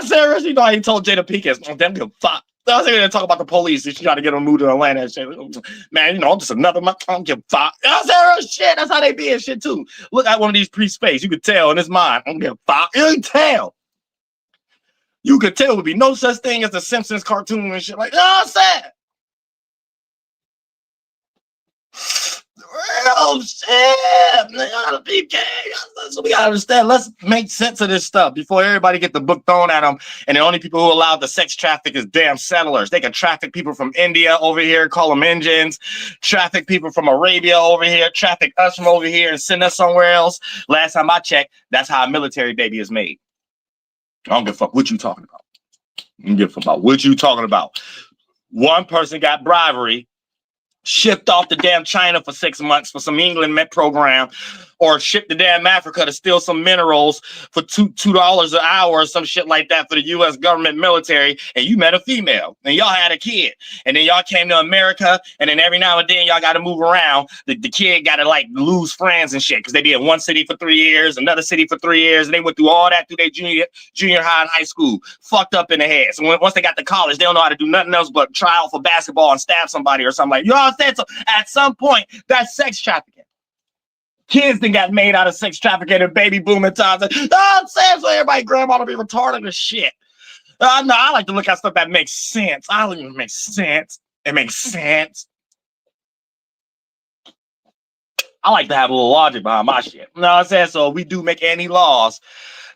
Seriously, you know how he told Jada Pinkett, don't give a fuck. I was going to talk about the police. She trying to get them moved to Atlanta and shit. Man, you know, I'm just another month. I don't give a fuck. I said, oh, shit. That's how they be and shit, too. Look at one of these pre-space. You could tell in his mind. I don't give a fuck. You can tell. You could tell. Would be no such thing as the Simpsons cartoon and shit. Like, you know what I'm saying? Real shit. So we gotta understand. Let's make sense of this stuff before everybody get the book thrown at them. And the only people who allow the sex traffic is damn settlers. They can traffic people from India over here, call them Indians, traffic people from Arabia over here, traffic us from over here and send us somewhere else. Last time I checked, that's how a military baby is made. I don't give a fuck what you talking about. I don't give a fuck about what you talking about. One person got bribery, shipped off to damn China for 6 months for some England Met program, or shipped to damn Africa to steal some minerals for $2 an hour or some shit like that for the U.S. government military, and you met a female, and y'all had a kid, and then y'all came to America, and then every now and then y'all got to move around. The kid got to like lose friends and shit, because they be in one city for 3 years, another city for 3 years, and they went through all that through their junior high and high school, fucked up in the head. So once they got to college, they don't know how to do nothing else but try out for basketball and stab somebody or something like, you know what I'm saying? So at some point, that's sex trafficking. Kids that got made out of sex trafficking and baby booming times. You know what I'm saying? So everybody grandma to be retarded as shit. No, I like to look at stuff that makes sense. I don't even make sense. It makes sense. I like to have a little logic behind my shit. You know what I'm saying? So if we do make any laws,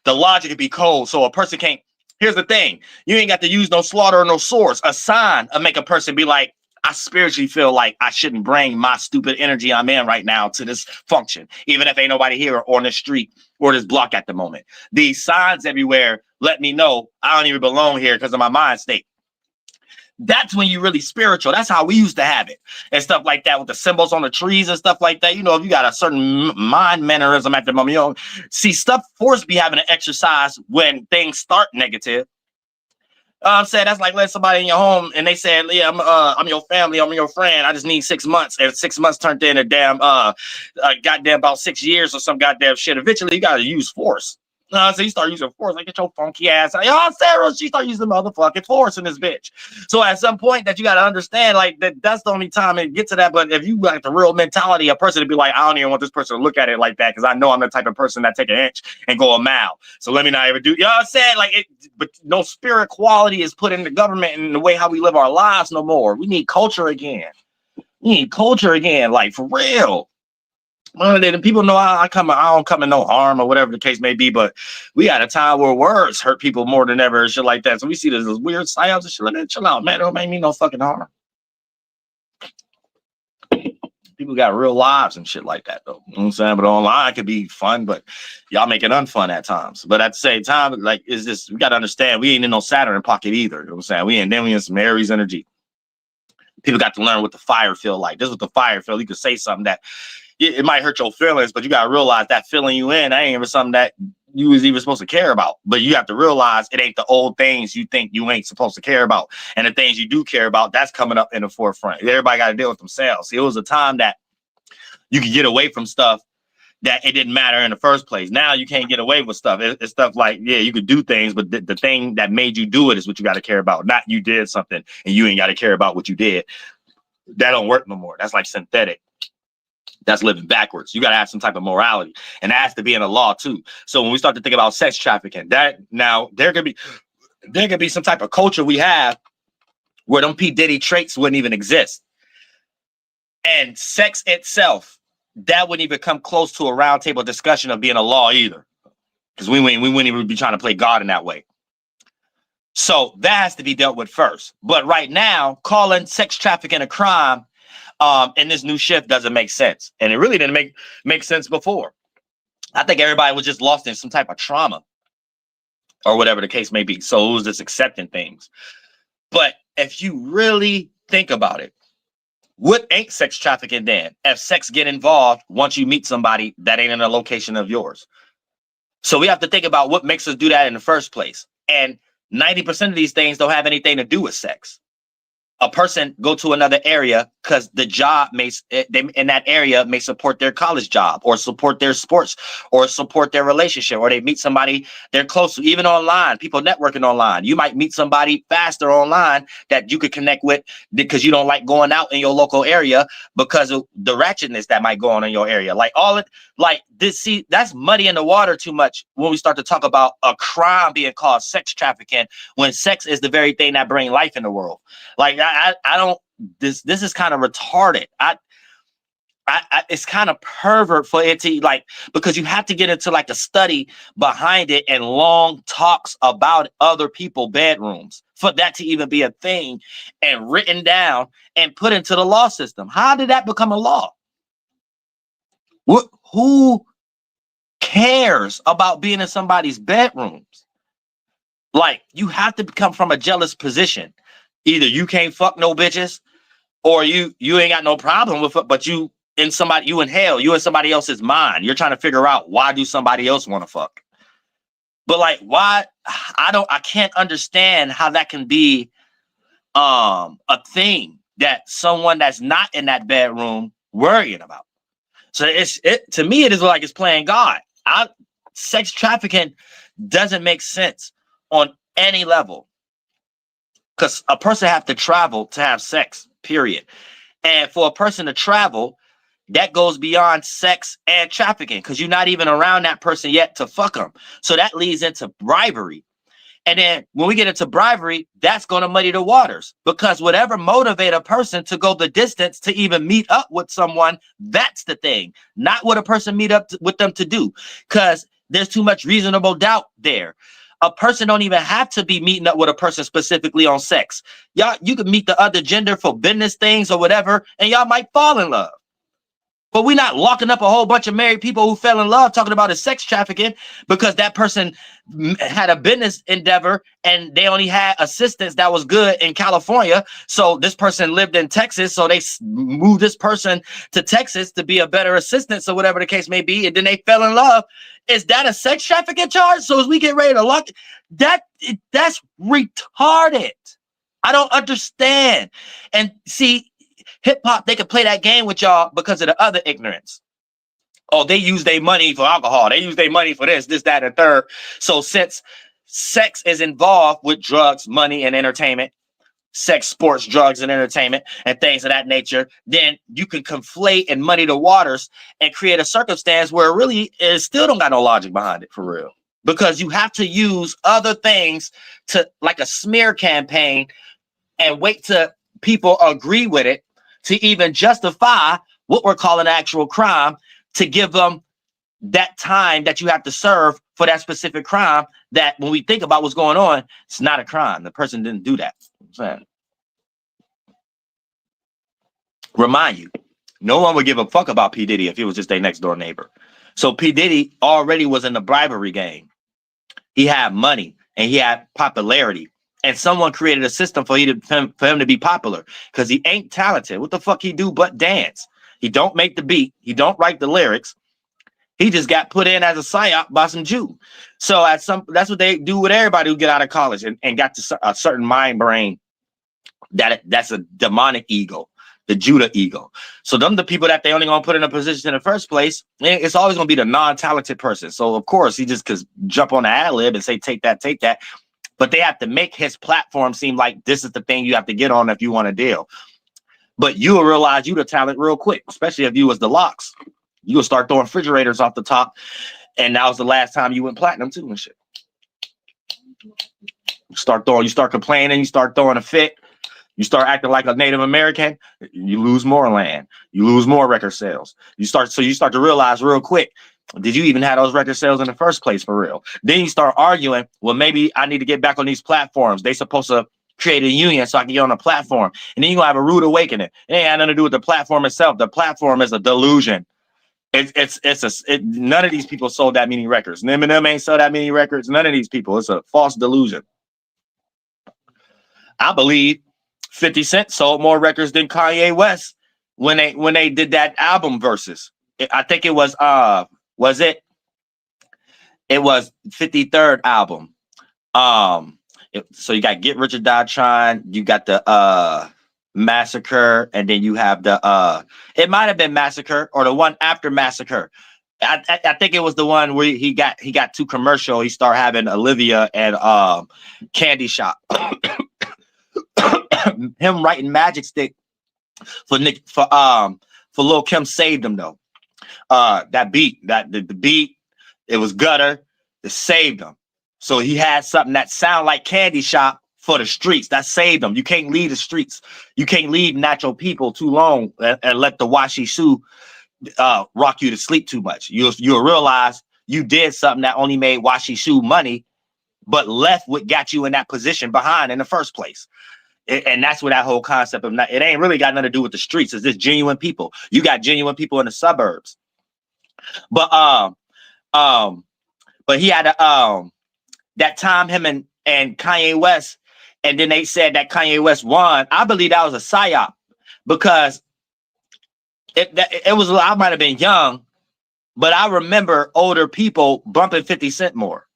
the logic would be cold. So a person can't. Here's the thing. You ain't got to use no slaughter or no swords. A sign will make a person be like, I spiritually feel like I shouldn't bring my stupid energy I'm in right now to this function, even if ain't nobody here or on the street or this block at the moment. These signs everywhere let me know I don't even belong here because of my mind state. That's when you really spiritual. That's how we used to have it and stuff like that with the symbols on the trees and stuff like that. You know, if you got a certain mind mannerism at the moment, you know, see, stuff force be having an exercise when things start negative. I'm saying that's like letting somebody in your home and they said, yeah, I'm your family, I'm your friend. I just need 6 months. And 6 months turned into damn goddamn about 6 years or some goddamn shit. Eventually you gotta use force. So you start using force, like get your funky ass. Like, oh, Sarah, she start using motherfucking force in this bitch. So at some point that you gotta understand, like that's the only time it gets to that. But if you got the real mentality, a person to be like, I don't even want this person to look at it like that because I know I'm the type of person that take an inch and go a mile. So let me not ever do. You know what I'm saying? Like it, but no spirit quality is put in the government and the way how we live our lives no more. We need culture again. We need culture again, like for real. Well, then people know I don't come in no harm or whatever the case may be, but we got a time where words hurt people more than ever and shit like that. So we see this weird psyops and shit like that. Chill out, man. It don't make me no fucking harm. People got real lives and shit like that, though. You know what I'm saying? But online it could be fun, but y'all make it unfun at times. But at the same time, like, is this, we got to understand we ain't in no Saturn pocket either. You know what I'm saying? We in some Aries energy. People got to learn what the fire feel like. This is what the fire feel. You could say something that it might hurt your feelings, but you got to realize that feeling you in, that ain't even something that you was even supposed to care about. But you have to realize it ain't the old things you think you ain't supposed to care about. And the things you do care about, that's coming up in the forefront. Everybody got to deal with themselves. See, it was a time that you could get away from stuff that it didn't matter in the first place. Now you can't get away with stuff. It's stuff like, yeah, you could do things, but the thing that made you do it is what you got to care about. Not you did something and you ain't got to care about what you did. That don't work no more. That's like synthetic. That's living backwards. You got to have some type of morality, and that has to be in the law too. So when we start to think about sex trafficking, that now there could be some type of culture we have where them P. Diddy traits wouldn't even exist, and sex itself, that wouldn't even come close to a roundtable discussion of being a law either, because we wouldn't even be trying to play God in that way. So that has to be dealt with first. But right now, calling sex trafficking a crime in this new shift doesn't make sense. And it really didn't make sense before. I think everybody was just lost in some type of trauma or whatever the case may be. So it was just accepting things. But if you really think about it, what ain't sex trafficking then? If sex get involved once you meet somebody that ain't in a location of yours. So we have to think about what makes us do that in the first place. And 90% of these things don't have anything to do with sex. A person go to another area because the job they in that area may support their college job or support their sports or support their relationship, or they meet somebody they're close to, even online, people networking online. You might meet somebody faster online that you could connect with because you don't like going out in your local area because of the ratchetness that might go on in your area. Like all it like this, see, that's muddy in the water too much when we start to talk about a crime being called sex trafficking, when sex is the very thing that brings life in the world. Like I don't, this is kind of retarded. I it's kind of pervert for it to, like, because you have to get into like a study behind it and long talks about other people's bedrooms for that to even be a thing and written down and put into the law system. How did that become a law? Who cares about being in somebody's bedrooms? Like, you have to come from a jealous position. Either you can't fuck no bitches, or you ain't got no problem with it, but you in hell, you in somebody else's mind. You're trying to figure out, why do somebody else want to fuck? But like, why? I can't understand how that can be a thing that someone that's not in that bedroom worrying about. So to me, it is like it's playing God. Sex trafficking doesn't make sense on any level, because a person have to travel to have sex, period. And for a person to travel, that goes beyond sex and trafficking, because you're not even around that person yet to fuck them. So that leads into bribery. And then when we get into bribery, that's going to muddy the waters, because whatever motivate a person to go the distance to even meet up with someone, that's the thing, not what a person meet up with them to do, because there's too much reasonable doubt there. A person don't even have to be meeting up with a person specifically on sex. Y'all, you could meet the other gender for business things or whatever, and y'all might fall in love. But we're not locking up a whole bunch of married people who fell in love talking about a sex trafficking because that person had a business endeavor and they only had assistance that was good in California. So this person lived in Texas, so they moved this person to Texas to be a better assistant, or whatever the case may be, and then they fell in love. Is that a sex trafficking charge? So as we get ready to lock that's retarded. I don't understand. And see, hip hop, they can play that game with y'all because of the other ignorance. Oh, they use their money for alcohol. They use their money for this, that, and third. So since sex is involved with drugs, money, and entertainment, sex, sports, drugs, and entertainment, and things of that nature, then you can conflate and muddy the waters and create a circumstance where it really is still don't got no logic behind it, for real. Because you have to use other things to, like a smear campaign, and wait till people agree with it to even justify what we're calling actual crime, to give them that time that you have to serve for that specific crime, that when we think about what's going on, it's not a crime. The person didn't do that. Remind you, no one would give a fuck about P. Diddy if he was just their next door neighbor. So P. Diddy already was in the bribery game. He had money and he had popularity. And someone created a system for him to be popular, because he ain't talented. What the fuck he do but dance? He don't make the beat. He don't write the lyrics. He just got put in as a psyop by some Jew. So that's what they do with everybody who get out of college and got to a certain mind brain that's a demonic ego, the Judah ego. So them the people that they only gonna put in a position in the first place. It's always gonna be the non-talented person. So of course he just could jump on the ad lib and say take that. But they have to make his platform seem like this is the thing you have to get on if you want to deal. But you will realize you the talent real quick, especially if you was the locks. You will start throwing refrigerators off the top, and that was the last time you went platinum too and shit. You start complaining, you start throwing a fit, you start acting like a Native American, you lose more land, you lose more record sales. You start to realize real quick, did you even have those record sales in the first place for real? Then you start arguing, well, maybe I need to get back on these platforms. They supposed to create a union so I can get on a platform. And then you're gonna have a rude awakening. It ain't had nothing to do with the platform itself. The platform is a delusion. None of these people sold that many records. Eminem ain't sold that many records. None of these people. It's a false delusion. I believe 50 Cent sold more records than Kanye West when they did that album Versus. I think it was it was 53rd album. So you got Get Rich or Die Trying, you got the Massacre, and then you have the it might have been Massacre or the one after Massacre. I think it was the one where he got too commercial. He started having Olivia and Candy Shop. Him writing Magic Stick for Lil Kim saved him though. That beat, the beat, it was gutter. It saved him. So he had something that sound like Candy Shop for the streets. That saved him. You can't leave the streets. You can't leave natural people too long and let the WASI'CHU rock you to sleep too much. You'll realize you did something that only made WASI'CHU money, but left what got you in that position behind in the first place. And that's what that whole concept of it ain't really got nothing to do with the streets. It's just genuine people. You got genuine people in the suburbs. But he had that time him and Kanye West, and then they said that Kanye West won. I believe that was a psyop because it was, I might have been young, but I remember older people bumping 50 Cent more,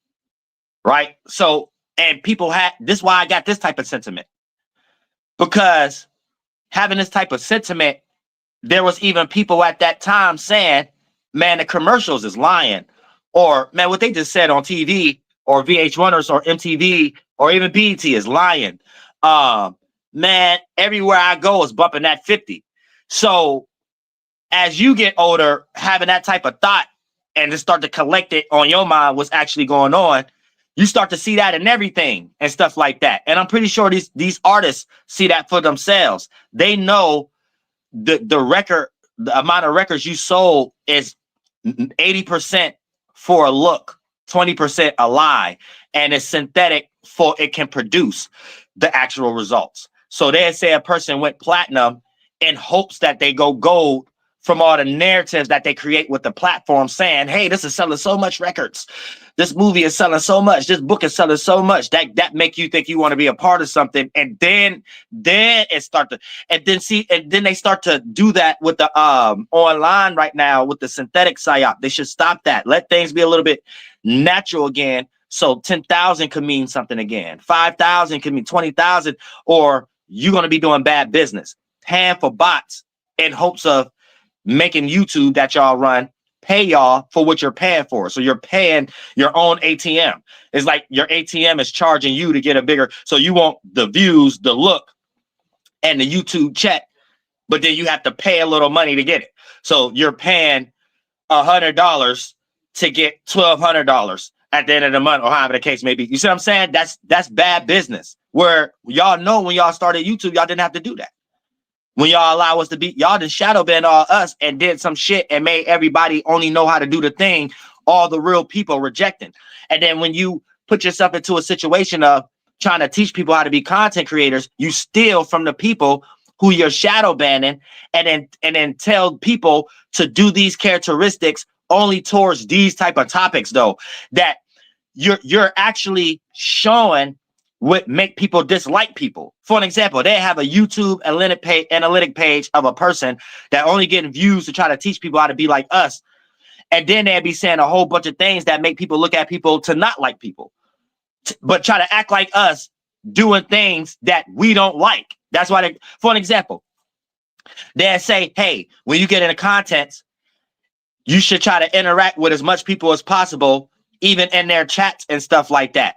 right? So, and people this is why I got this type of sentiment, because having this type of sentiment, there was even people at that time saying, man, the commercials is lying, or man, what they just said on TV or VH1 or MTV or even BET is lying. Man, everywhere I go is bumping that 50. So as you get older, having that type of thought and to start to collect it on your mind what's actually going on, you start to see that in everything and stuff like that. And I'm pretty sure these artists see that for themselves. They know the amount of records you sold is 80% for a look, 20% a lie, and it's synthetic for it can produce the actual results. So they say a person went platinum in hopes that they go gold from all the narratives that they create with the platform saying, hey, this is selling so much records. This movie is selling so much. This book is selling so much that make you think you want to be a part of something. And then it start to, and then they start to do that with the online right now with the synthetic psyop. They should stop that. Let things be a little bit natural again. So 10,000 could mean something again. 5,000 could mean 20,000, or you're going to be doing bad business. Hand for bots in hopes of making YouTube that y'all run pay y'all for what you're paying for. So you're paying your own ATM. It's like your ATM is charging you to get a bigger. So you want the views, the look, and the YouTube check, but then you have to pay a little money to get it. So you're paying $100 to get $1,200 at the end of the month, or however the case may be. You see what I'm saying? That's bad business. Where y'all know when y'all started YouTube, y'all didn't have to do that. When y'all allow us to be, y'all done shadow banned all us and did some shit and made everybody only know how to do the thing, all the real people rejecting. And then when you put yourself into a situation of trying to teach people how to be content creators, you steal from the people who you're shadow banning, and then tell people to do these characteristics only towards these type of topics, though, that you're actually showing what make people dislike people. For an example, they have a YouTube analytic page of a person that only getting views to try to teach people how to be like us. And then they'd be saying a whole bunch of things that make people look at people to not like people, but try to act like us doing things that we don't like. That's why for an example, they'd say, hey, when you get into contents, you should try to interact with as much people as possible, even in their chats and stuff like that.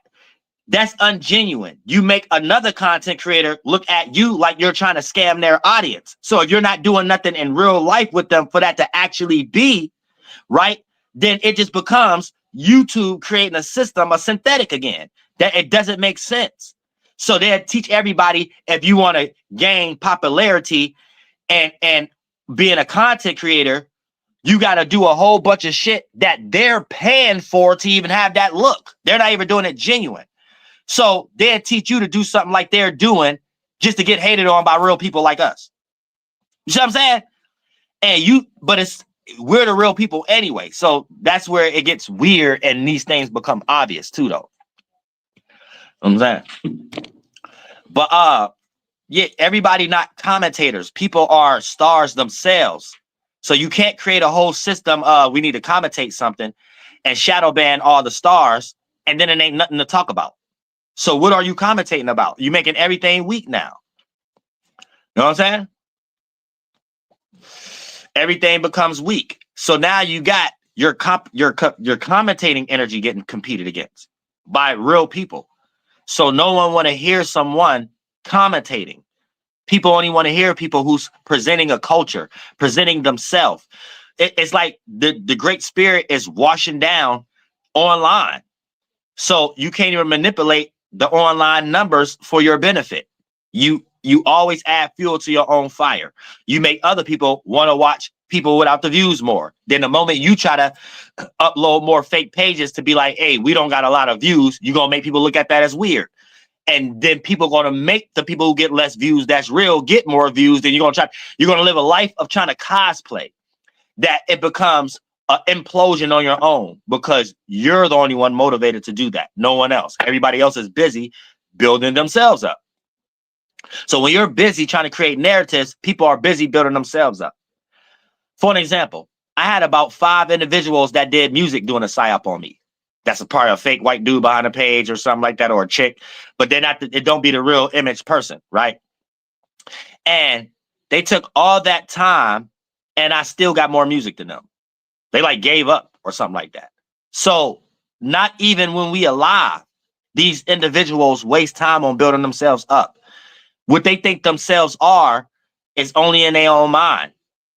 That's ungenuine. You make another content creator look at you like you're trying to scam their audience. So if you're not doing nothing in real life with them for that to actually be right, then it just becomes YouTube creating a system of synthetic again. That it doesn't make sense. So they teach everybody, if you want to gain popularity and being a content creator, you got to do a whole bunch of shit that they're paying for to even have that look. They're not even doing it genuine. So they'll teach you to do something like they're doing just to get hated on by real people like us. You see what I'm saying? And but we're the real people anyway. So that's where it gets weird and these things become obvious too, though. You know what I'm saying? But yeah, everybody not commentators. People are stars themselves. So you can't create a whole system of we need to commentate something and shadow ban all the stars, and then it ain't nothing to talk about. So what are you commentating about? You're making everything weak now. You know know what I'm saying? Everything becomes weak. So now you got your commentating energy getting competed against by real people. So no one want to hear someone commentating. People only want to hear people who's presenting a culture, presenting themselves. It's like the Great Spirit is washing down online. So you can't even manipulate the online numbers for your benefit. You always add fuel to your own fire. You make other people want to watch people without the views more. Then the moment you try to upload more fake pages to be like, hey, we don't got a lot of views, you're going to make people look at that as weird. And then people are going to make the people who get less views that's real get more views. Then you're going to live a life of trying to cosplay that it becomes an implosion on your own because you're the only one motivated to do that. No one else. Everybody else is busy building themselves up. So when you're busy trying to create narratives, people are busy building themselves up. For an example, I had about 5 individuals that did music doing a psyop on me. That's a part of a fake white dude behind a page or something like that, or a chick, but they're not. It don't be the real image person, right? And they took all that time, and I still got more music than them. They like gave up or something like that. So not even when we alive, these individuals waste time on building themselves up. What they think themselves are is only in their own mind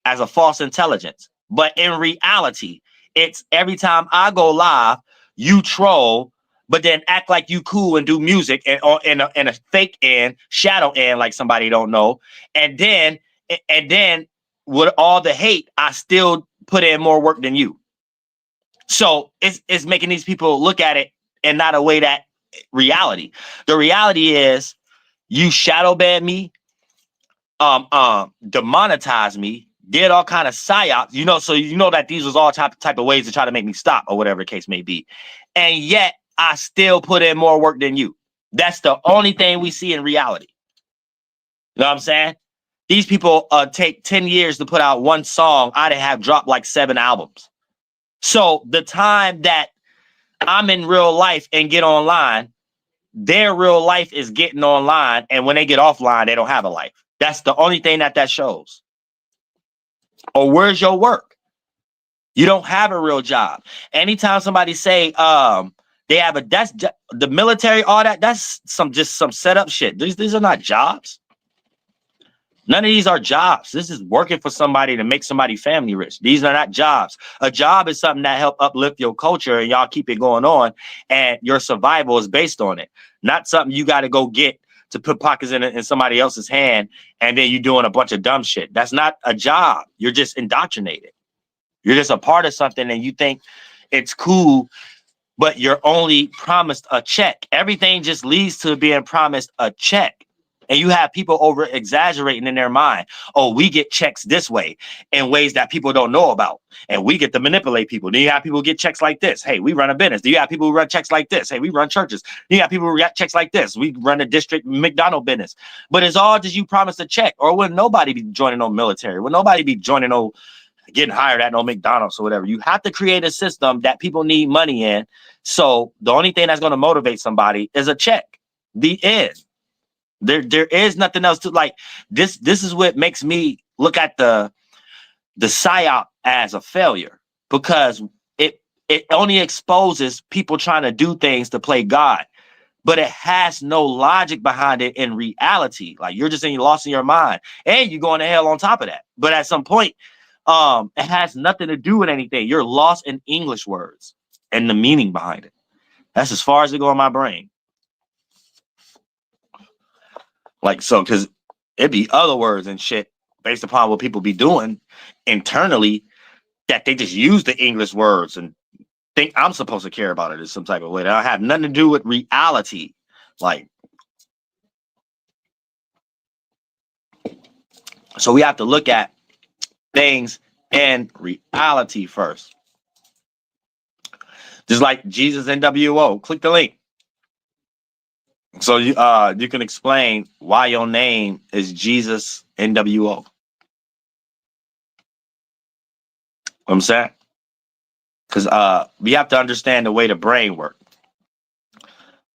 as a false intelligence. But in reality, it's every time I go live, you troll, but then act like you cool and do music and in a fake end, shadow end, like somebody don't know. And then with all the hate, I still put in more work than you. So it's making these people look at it in not a way that reality. The reality is you shadow ban me, demonetize me, did all kind of psyops, so you know that these was all type of ways to try to make me stop or whatever the case may be. And yet I still put in more work than you. That's the only thing we see in reality. You know what I'm saying? These people take 10 years to put out one song. I didn't have dropped like 7 albums. So the time that I'm in real life and get online, their real life is getting online. And when they get offline, they don't have a life. That's the only thing that shows. Or where's your work? You don't have a real job. Anytime somebody say they have that's the military, all that, that's some setup shit. These are not jobs. None of these are jobs. This is working for somebody to make somebody family rich. These are not jobs. A job is something that help uplift your culture and y'all keep it going on, and your survival is based on it. Not something you got to go get to put pockets in somebody else's hand, and then you doing a bunch of dumb shit. That's not a job. You're just indoctrinated. You're just a part of something, and you think it's cool, but you're only promised a check. Everything just leads to being promised a check. And you have people over exaggerating in their mind. Oh, we get checks this way in ways that people don't know about. And we get to manipulate people. Then you have people get checks like this. Hey, we run a business. Do you have people who run checks like this? Hey, we run churches. You have people who got checks like this. We run a district McDonald business. But it's all just you promise a check. Or will nobody be joining no military? Will nobody be joining no getting hired at no McDonald's or whatever? You have to create a system that people need money in. So the only thing that's going to motivate somebody is a check. The end. There is nothing else to like. This is what makes me look at the psyop as a failure, because it only exposes people trying to do things to play God, but it has no logic behind it in reality. Like, you're just lost in your mind, and you're going to hell on top of that. But at some point, it has nothing to do with anything. You're lost in English words and the meaning behind it. That's as far as it go in my brain. Like, so, because it'd be other words and shit based upon what people be doing internally that they just use the English words and think I'm supposed to care about it in some type of way. That don't have nothing to do with reality. Like, so we have to look at things in reality first. Just like Jesus NWO. Click the link. So you can explain why your name is Jesus NWO. I'm saying, because we have to understand the way the brain works.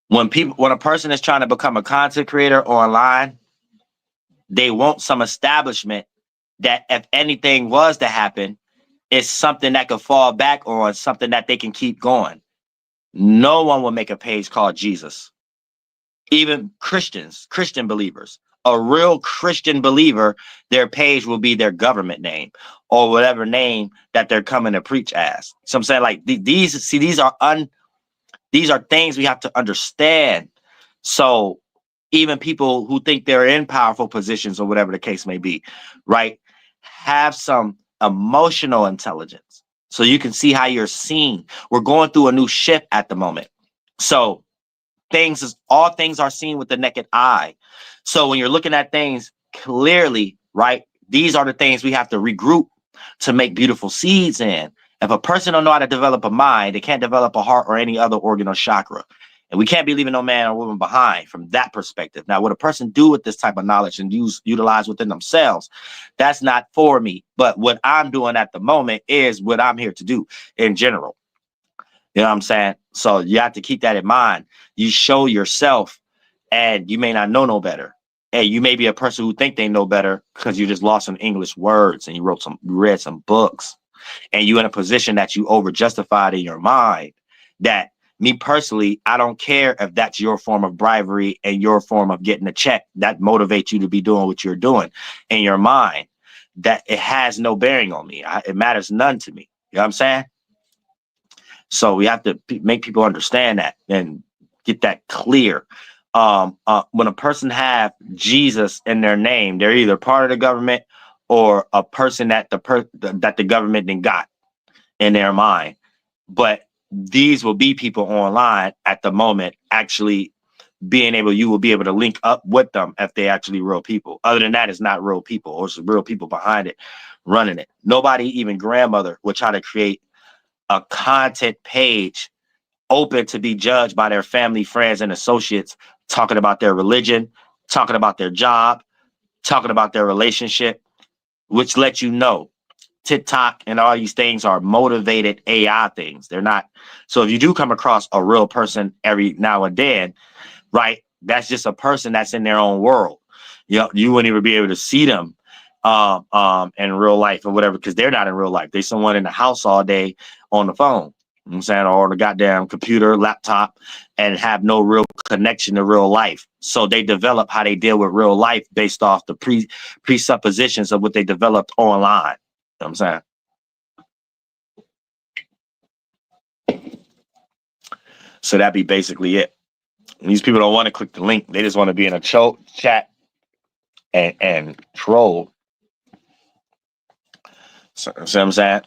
When a person is trying to become a content creator online, They want some establishment that if anything was to happen, it's something that could fall back on, something that they can keep going. No one will make a page called Jesus. Even Christians, Christian believers, a real Christian believer, their page will be their government name or whatever name that they're coming to preach as. So I'm saying, like, these are things we have to understand. So even people who think they're in powerful positions or whatever the case may be, right, have some emotional intelligence so you can see how you're seen. We're going through a new shift at the moment. So all things are seen with the naked eye. So when you're looking at things clearly, right, these are the things we have to regroup to make beautiful seeds in. If a person don't know how to develop a mind, they can't develop a heart or any other organ or chakra. And we can't be leaving no man or woman behind from that perspective. Now, what a person do with this type of knowledge and utilize within themselves, that's not for me. But what I'm doing at the moment is what I'm here to do in general. You know what I'm saying? So you have to keep that in mind. You show yourself, and you may not know no better. And you may be a person who think they know better because you just lost some English words and you read some books, and you in a position that you over justified in your mind. That, me personally, I don't care if that's your form of bribery and your form of getting a check that motivates you to be doing what you're doing in your mind. That it has no bearing on me. It matters none to me. You know what I'm saying? So we have to make people understand that and get that clear. When a person have Jesus in their name, they're either part of the government or a person that the government then got in their mind. But these will be people online at the moment actually you will be able to link up with them if they actually real people. Other than that, it's not real people, or it's real people behind it running it. Nobody, even grandmother, will try to create a content page open to be judged by their family, friends, and associates, talking about their religion, talking about their job, talking about their relationship, which lets you know TikTok and all these things are motivated AI things. They're not. So if you do come across a real person every now and then, right, that's just a person that's in their own world. You wouldn't even be able to see them in real life or whatever, because they're not in real life. They're someone in the house all day on the phone, you know what I'm saying, or the goddamn computer, laptop, and have no real connection to real life. So they develop how they deal with real life based off the presuppositions of what they developed online. You know what I'm saying? So that'd be basically it. And these people don't want to click the link. They just want to be in a chat and troll. So, see what I'm saying?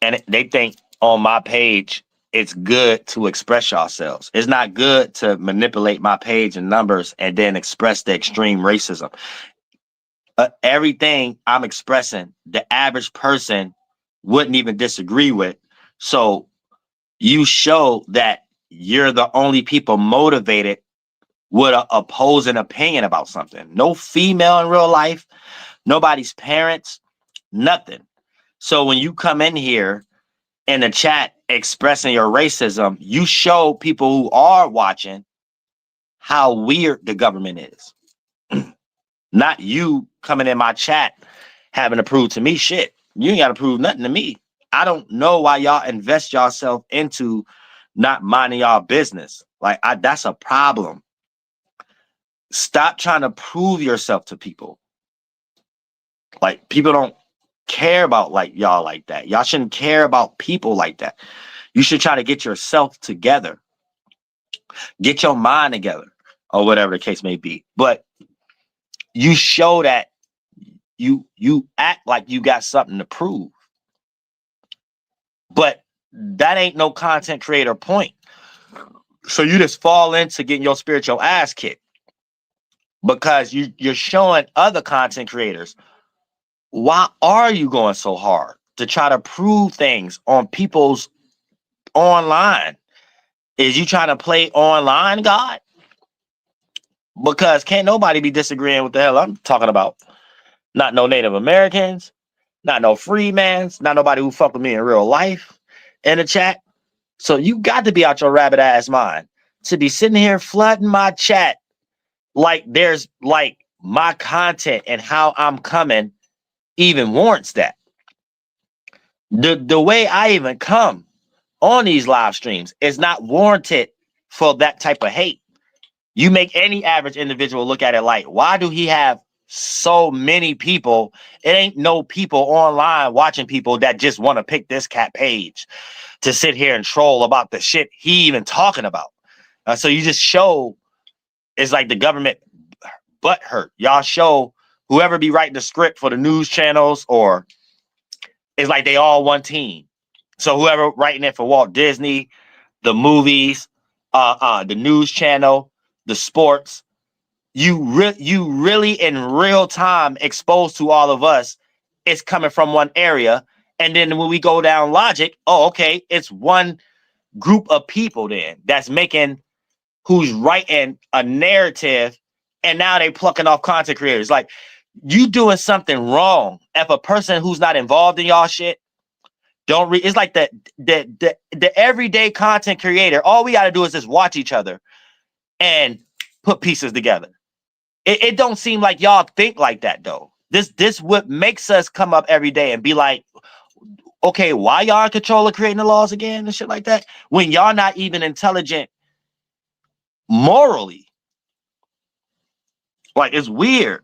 And they think on my page, it's good to express yourselves. It's not good to manipulate my page and numbers and then express the extreme racism. Everything I'm expressing, the average person wouldn't even disagree with. So you show that you're the only people motivated with an opposing opinion about something. No female in real life, nobody's parents, nothing. So when you come in here in the chat expressing your racism, you show people who are watching how weird the government is. Not you coming in my chat having to prove to me shit. You ain't got to prove nothing to me. I don't know why y'all invest yourself into not minding y'all business. Like, that's a problem. Stop trying to prove yourself to people. Like, people don't care about like y'all like that. Y'all shouldn't care about people like that. You should try to get yourself together. Get your mind together, or whatever the case may be. But you show that you act like you got something to prove. But that ain't no content creator point. So you just fall into getting your spiritual ass kicked because you're showing other content creators. Why are you going so hard to try to prove things on people's online? Is you trying to play online, God? Because can't nobody be disagreeing with the hell I'm talking about. Not no Native Americans, not no freemans, not nobody who fuck with me in real life in the chat. So you got to be out your rabbit ass mind to be sitting here flooding my chat like there's like my content and how I'm coming even warrants that. The way I even come on these live streams is not warranted for that type of hate. You make any average individual look at it like, why do he have so many people? It ain't no people online watching people that just want to pick this cat page to sit here and troll about the shit he even talking about. So you just show it's like the government butt hurt. Y'all show whoever be writing the script for the news channels, or it's like they all one team. So whoever writing it for Walt Disney, the movies, the news channel, the sports, you really in real time exposed to all of us. It's coming from one area, and then when we go down logic, oh, okay, it's one group of people then that's making, who's writing a narrative, and now they plucking off content creators. Like, you doing something wrong if a person who's not involved in y'all shit don't read. It's like the everyday content creator. All we got to do is just watch each other and put pieces together. It don't seem like y'all think like that though. This what makes us come up every day and be like, okay, why y'all in control of creating the laws again and shit like that? When y'all not even intelligent morally. Like, it's weird.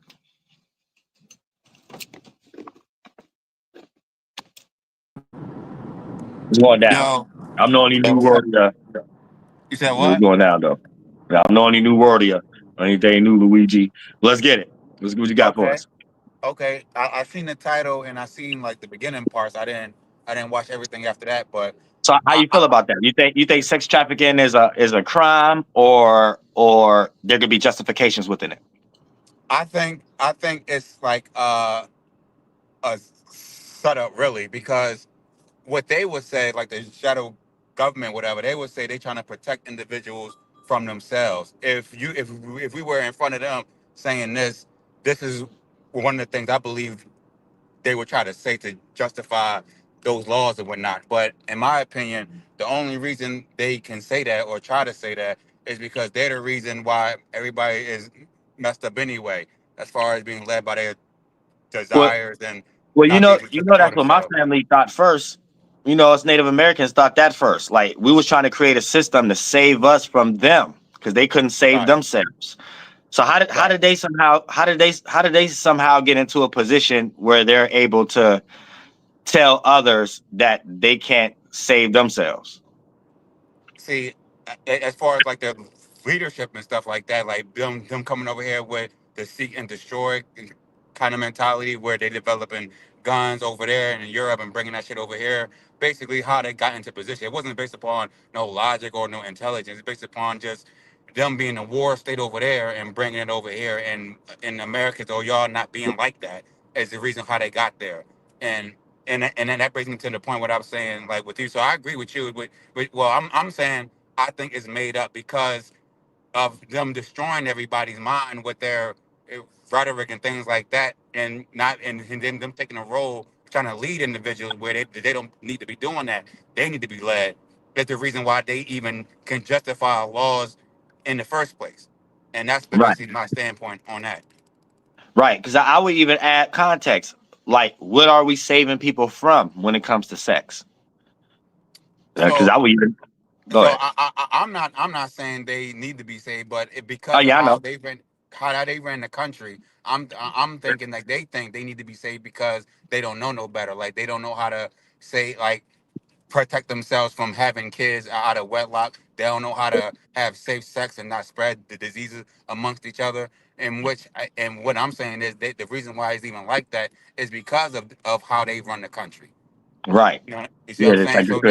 It's going down. Yo, I'm the only new what's up? warrior. You said It's what? going down though. I'm the only new warrior. Anything new, Luigi. Let's get it. Let's get what you got for Okay, us. okay. I seen the title and I seen like the beginning parts. I didn't watch everything after that, but So how I you feel about that? You think sex trafficking is a crime, or there could be justifications within it? I think it's like a setup really, because what they would say, like the shadow government, whatever, they would say they trying to protect individuals from themselves. If we were in front of them saying this is one of the things I believe they would try to say to justify those laws and whatnot. But in my opinion, the only reason they can say that or try to say that is because they're the reason why everybody is messed up anyway, as far as being led by their Well, desires and well, not being able to control that's what my themselves. family thought first. Us Native Americans thought that first. Like, we was trying to create a system to save us from them because they couldn't save Right, themselves. So how right. did they somehow get into a position where they're able to tell others that they can't save themselves? See, as far as like the leadership and stuff like that, like them coming over here with the seek and destroy kind of mentality, where they developing guns over there in Europe and bringing that shit over here. Basically, how they got into position. It wasn't based upon no logic or no intelligence. It's based upon just them being a war state over there and bringing it over here. And in America, though, y'all not being like that is the reason how they got there. And and then that brings me to the point what I was saying, like with you. So I agree with you. Well, I'm saying I think it's made up because of them destroying everybody's mind with their rhetoric and things like that, and not and then them taking a role trying to lead individuals where they don't need to be doing that. They need to be led. That's the reason why they even can justify laws in the first place, and that's Right, basically my standpoint on that. right. Because I would even add context. Like, what are we saving people from when it comes to sex? Because So I would even go So ahead. I'm not saying they need to be saved, but Oh because of yeah, I know. how they ran the country, I'm thinking like they think they need to be saved because they don't know no better. Like they don't know how to say like protect themselves from having kids out of wedlock. They don't know how to have safe sex and not spread the diseases amongst each other. And what I'm saying is the reason why it's even like that is because of how they run the country. Right. You know, you see what Yeah, I'm it's saying? like So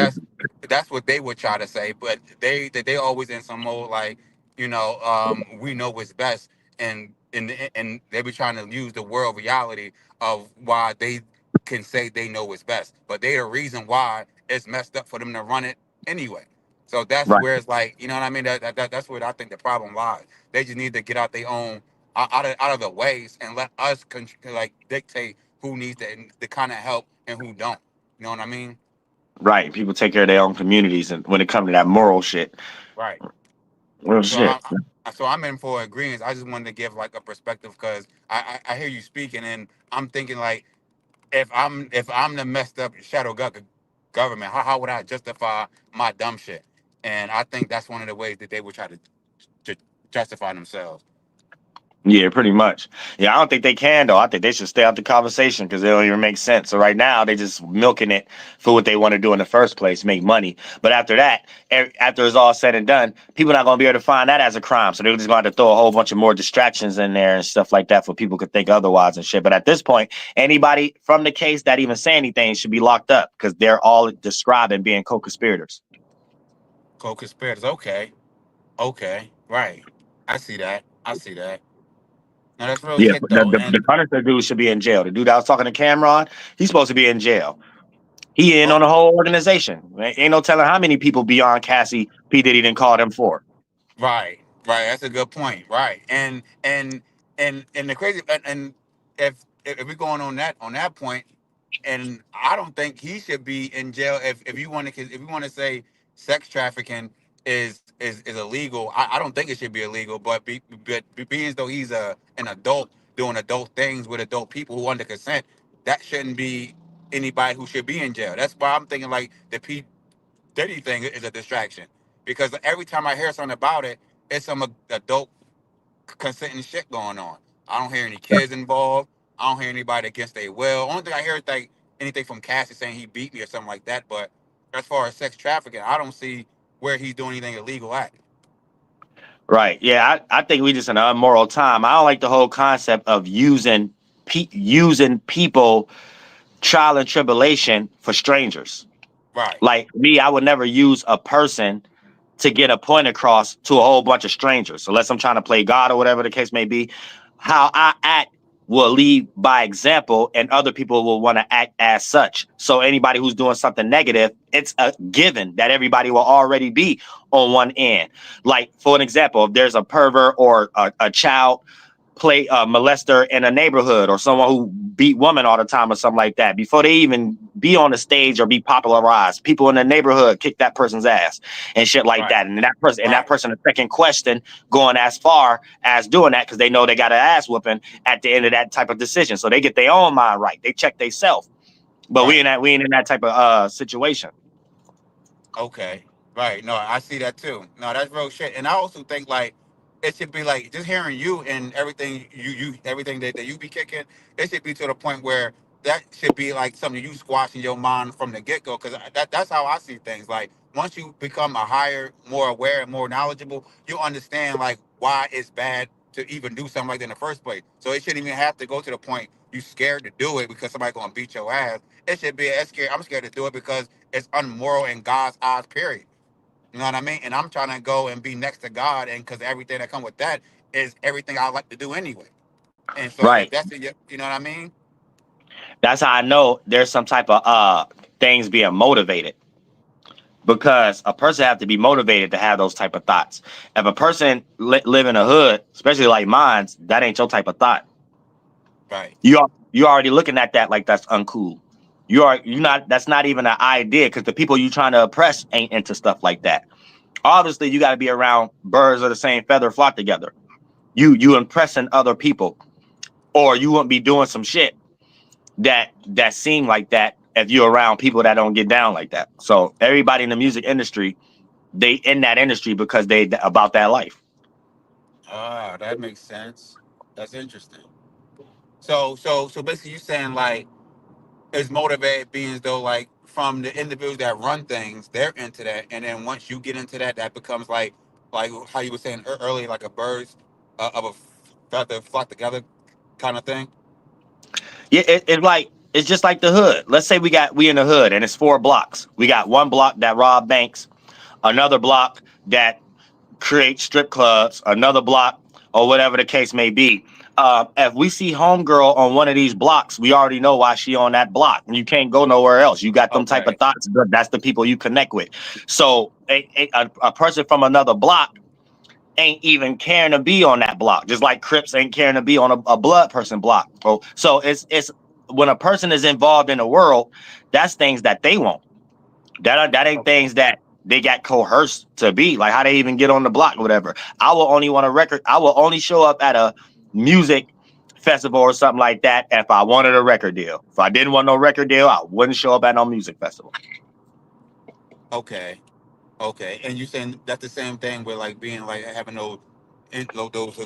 that's what they would try to say, but they always in some mode like, we know what's best, and they be trying to use the world reality of why they can say they know what's best, but they the reason why it's messed up for them to run it anyway. So that's right, where it's like, you know what I mean? That's where I think the problem lies. They just need to get out their own out of the ways and let us like dictate who needs the kind of help and who don't. You know what I mean? right. People take care of their own communities, and when it comes to that moral shit, Right. well, So shit. So I'm in for agreements. I just wanted to give like a perspective because I hear you speaking and I'm thinking like if I'm the messed up government, how would I justify my dumb shit? And I think that's one of the ways that they would try to ju- justify themselves. Yeah, pretty much. Yeah, I don't think they can though. I think they should stay out the conversation because they don't even make sense. So right now they just milking it for what they want to do in the first place, make money. But after that, after it's all said and done, people not gonna be able to find that as a crime. So they're just gonna have to throw a whole bunch of more distractions in there and stuff like that for people could think otherwise and shit. But at this point, anybody from the case that even say anything should be locked up because they're all describing being co-conspirators. Co-conspirators. Okay. Okay. Right. I see that. I see that. Now that's real Yeah, shit but the, though. the, the And Punisher dude should be in jail. The dude I was talking to Cameron, he's supposed to be in jail. He in oh, on the whole organization. Ain't no telling how many people beyond Cassie P. Diddy didn't call them for. right. Right. That's a good point. Right. And the crazy and if we're going on that point, and I don't think he should be in jail if you want to if you want to say sex trafficking is illegal. I don't think it should be illegal, but being as though he's an adult doing adult things with adult people who under consent, that shouldn't be anybody who should be in jail. That's why I'm thinking like the P Diddy thing is a distraction because every time I hear something about it, it's some adult consenting shit going on. I don't hear any kids involved. I don't hear anybody against their will. Only thing I hear is like anything from Cassie saying he beat me or something like that. But as far as sex trafficking, I don't see where he's doing anything illegal at. Right. Yeah, I think we just in an immoral time. I don't like the whole concept of using people trial and tribulation for strangers. Right, Like me, I would never use a person to get a point across to a whole bunch of strangers. Unless I'm trying to play God or whatever the case may be. How I act will lead by example and other people will want to act as such. So anybody who's doing something negative, it's a given that everybody will already be on one end. Like for an example, if there's a pervert or a child play molester in a neighborhood or someone who beat women all the time or something like that, before they even be on the stage or be popularized, people in the neighborhood kick that person's ass and shit like right, that. And that person right, a second question going as far as doing that because they know they got an ass whooping at the end of that type of decision. So they get their own mind right. They check themselves. But right. we ain't in that type of situation. Okay. Right. No, I see that too. No, that's real shit. And I also think like it should be like just hearing you and everything you everything that you be kicking, it should be to the point where that should be like something you squash in your mind from the get go. Cause that's how I see things. Like once you become a higher, more aware and more knowledgeable, you understand like why it's bad to even do something like that in the first place. So it shouldn't even have to go to the point you scared to do it because somebody's gonna beat your ass. It should be scared. I'm scared to do it because it's unmoral in God's eyes, period. You know what I mean? And I'm trying to go and be next to God, and because everything that come with that is everything I like to do anyway. And so if Right. that's the, you know what I mean? That's how I know there's some type of things being motivated because a person have to be motivated to have those type of thoughts. If a person live in a hood, especially like mine's, that ain't your type of thought. Right, You already looking at that like that's uncool. You not that's not even an idea because the people you trying to oppress ain't into stuff like that. Obviously, you got to be around birds of the same feather flock together. You impressing other people, or you wouldn't be doing some shit that seem like that if you're around people that don't get down like that. So everybody in the music industry, they in that industry because they about that life. ah, that makes sense. That's interesting. So basically, you saying like it's motivated being as though like from the individuals that run things, they're into that, and then once you get into that, that becomes like how you were saying earlier, like a birds of a feather flock together kind of thing. Yeah, it's just like the hood. Let's say we in the hood and it's 4 blocks. We got one block that rob banks, another block that create strip clubs, another block, or whatever the case may be. If we see homegirl on one of these blocks, we already know why she on that block. You can't go nowhere else. You got them type of Okay. thoughts. That's the people you connect with. So a person from another block ain't even caring to be on that block, just like Crips ain't caring to be on a blood person block. So it's when a person is involved in the world, that's things that they want. That ain't things that they got coerced to be. Like how they even get on the block or whatever. I will only want a record. I will only show up at a music festival or something like that if I wanted a record deal. If I didn't want no record deal, I wouldn't show up at no music festival. Okay. Okay. And you saying that's the same thing with like being like having those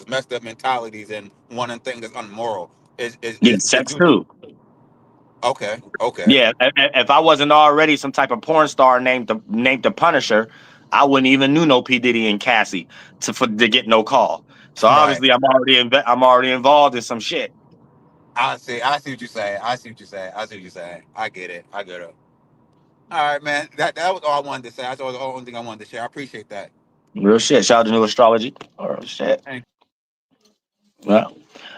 messed up mentalities and wanting things that's unmoral. Getting sex too. Okay. Okay. Yeah, if I wasn't already some type of porn star named the Punisher, I wouldn't even knew no P Diddy and Cassie to get no call. So Right. obviously, I'm already involved in some shit. I see what you're saying. I see what you're saying. I get it. All right, man. That was all I wanted to say. That's all the only thing I wanted to share. I appreciate that. Real shit. Shout out to New Astrology. Or shit. Thank Well,